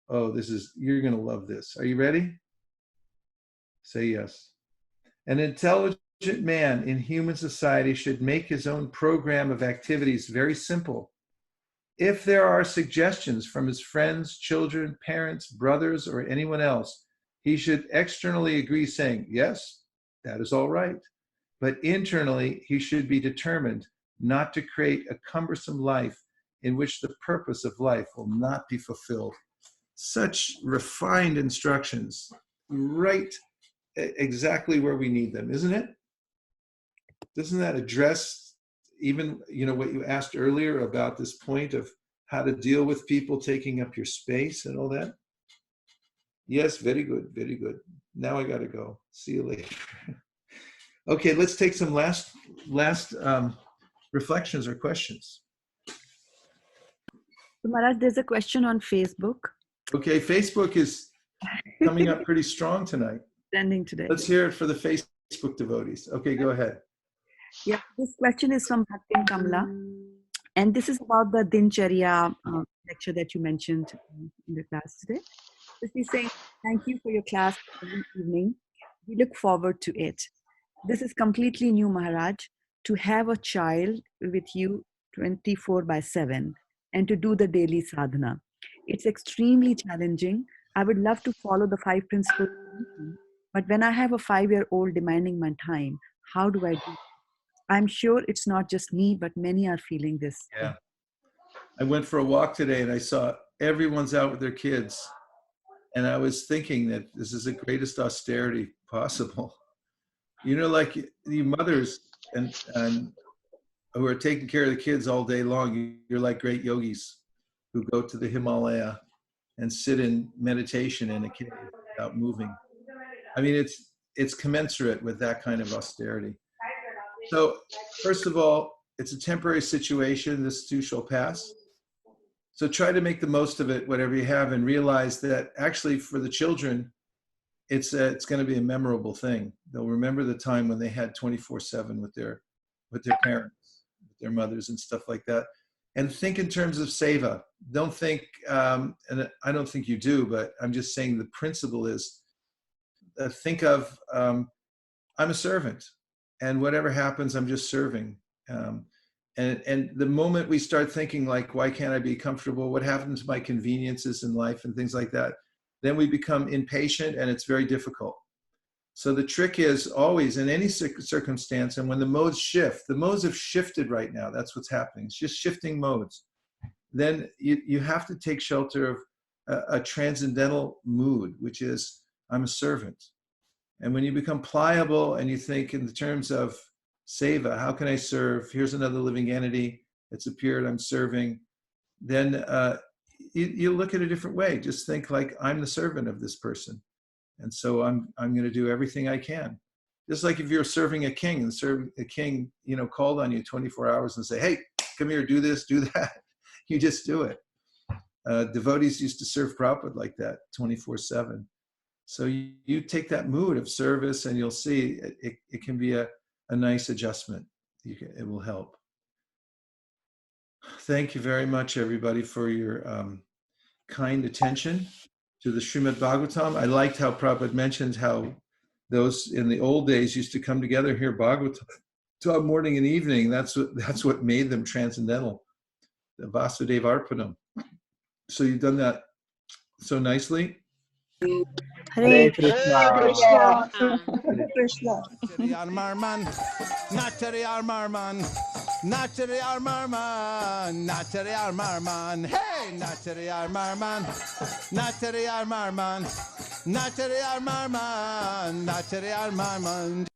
Oh, you're going to love this. Are you ready? Say yes. An intelligent man in human society should make his own program of activities very simple. If there are suggestions from his friends, children, parents, brothers, or anyone else, he should externally agree, saying, yes, that is all right. But internally, he should be determined not to create a cumbersome life in which the purpose of life will not be fulfilled. Such refined instructions, right exactly where we need them, isn't it? Doesn't that address even, what you asked earlier about this point of how to deal with people taking up your space and all that? Yes, very good, very good. Now I got to go. See you later. Okay, let's take some last reflections or questions. So Maharaj, there's a question on Facebook. Okay, Facebook is coming up pretty strong tonight. Trending today. Let's hear it for the Facebook devotees. Okay, go ahead. Yeah, this question is from Bhakti Kamla. And this is about the Dincharya lecture that you mentioned in the class today. So she's saying, thank you for your class every evening. We look forward to it. This is completely new, Maharaj, to have a child with you 24/7 and to do the daily sadhana. It's extremely challenging. I would love to follow the 5 principles, but when I have a 5-year-old demanding my time, how do I do it? I'm sure it's not just me, but many are feeling this. Yeah. I went for a walk today and I saw everyone's out with their kids. And I was thinking that this is the greatest austerity possible. Like the mothers and who are taking care of the kids all day long, you're like great yogis who go to the Himalaya and sit in meditation in a cave without moving. I mean, it's commensurate with that kind of austerity. So first of all, it's a temporary situation. This too shall pass. So try to make the most of it, whatever you have, and realize that actually for the children, it's going to be a memorable thing. They'll remember the time when they had 24/7 with their parents, with their mothers and stuff like that. And think in terms of seva. Don't think, and I don't think you do, but I'm just saying the principle is, think of, I'm a servant, and whatever happens, I'm just serving. And the moment we start thinking like, why can't I be comfortable? What happens to my conveniences in life and things like that? Then we become impatient, and it's very difficult. So the trick is always in any circumstance, and when the modes shift, the modes have shifted right now. That's what's happening. It's just shifting modes. Then you have to take shelter of a transcendental mood, which is, I'm a servant. And when you become pliable and you think in the terms of seva, how can I serve? Here's another living entity. It's appeared, I'm serving. Then you look at it a different way. Just think like, I'm the servant of this person. And so I'm going to do everything I can. Just like if you're serving a king, and the king, called on you 24 hours and say, hey, come here, do this, do that. You just do it. Devotees used to serve Prabhupada like that 24/7. So you take that mood of service, and you'll see it can be a nice adjustment. It will help. Thank you very much, everybody, for your kind attention to the Srimad Bhagavatam. I liked how Prabhupada mentioned how those in the old days used to come together and hear Bhagavatam morning and evening. That's what made them transcendental. The Vasudeva Arpanam. So you've done that so nicely. Hare Krishna. Krishna. Krishna. Natari Armarman, Natari Armarman, Natari Armarman, hey, Natari Armarman, Natari Armarman, Natari Armarman, Natari Armarman.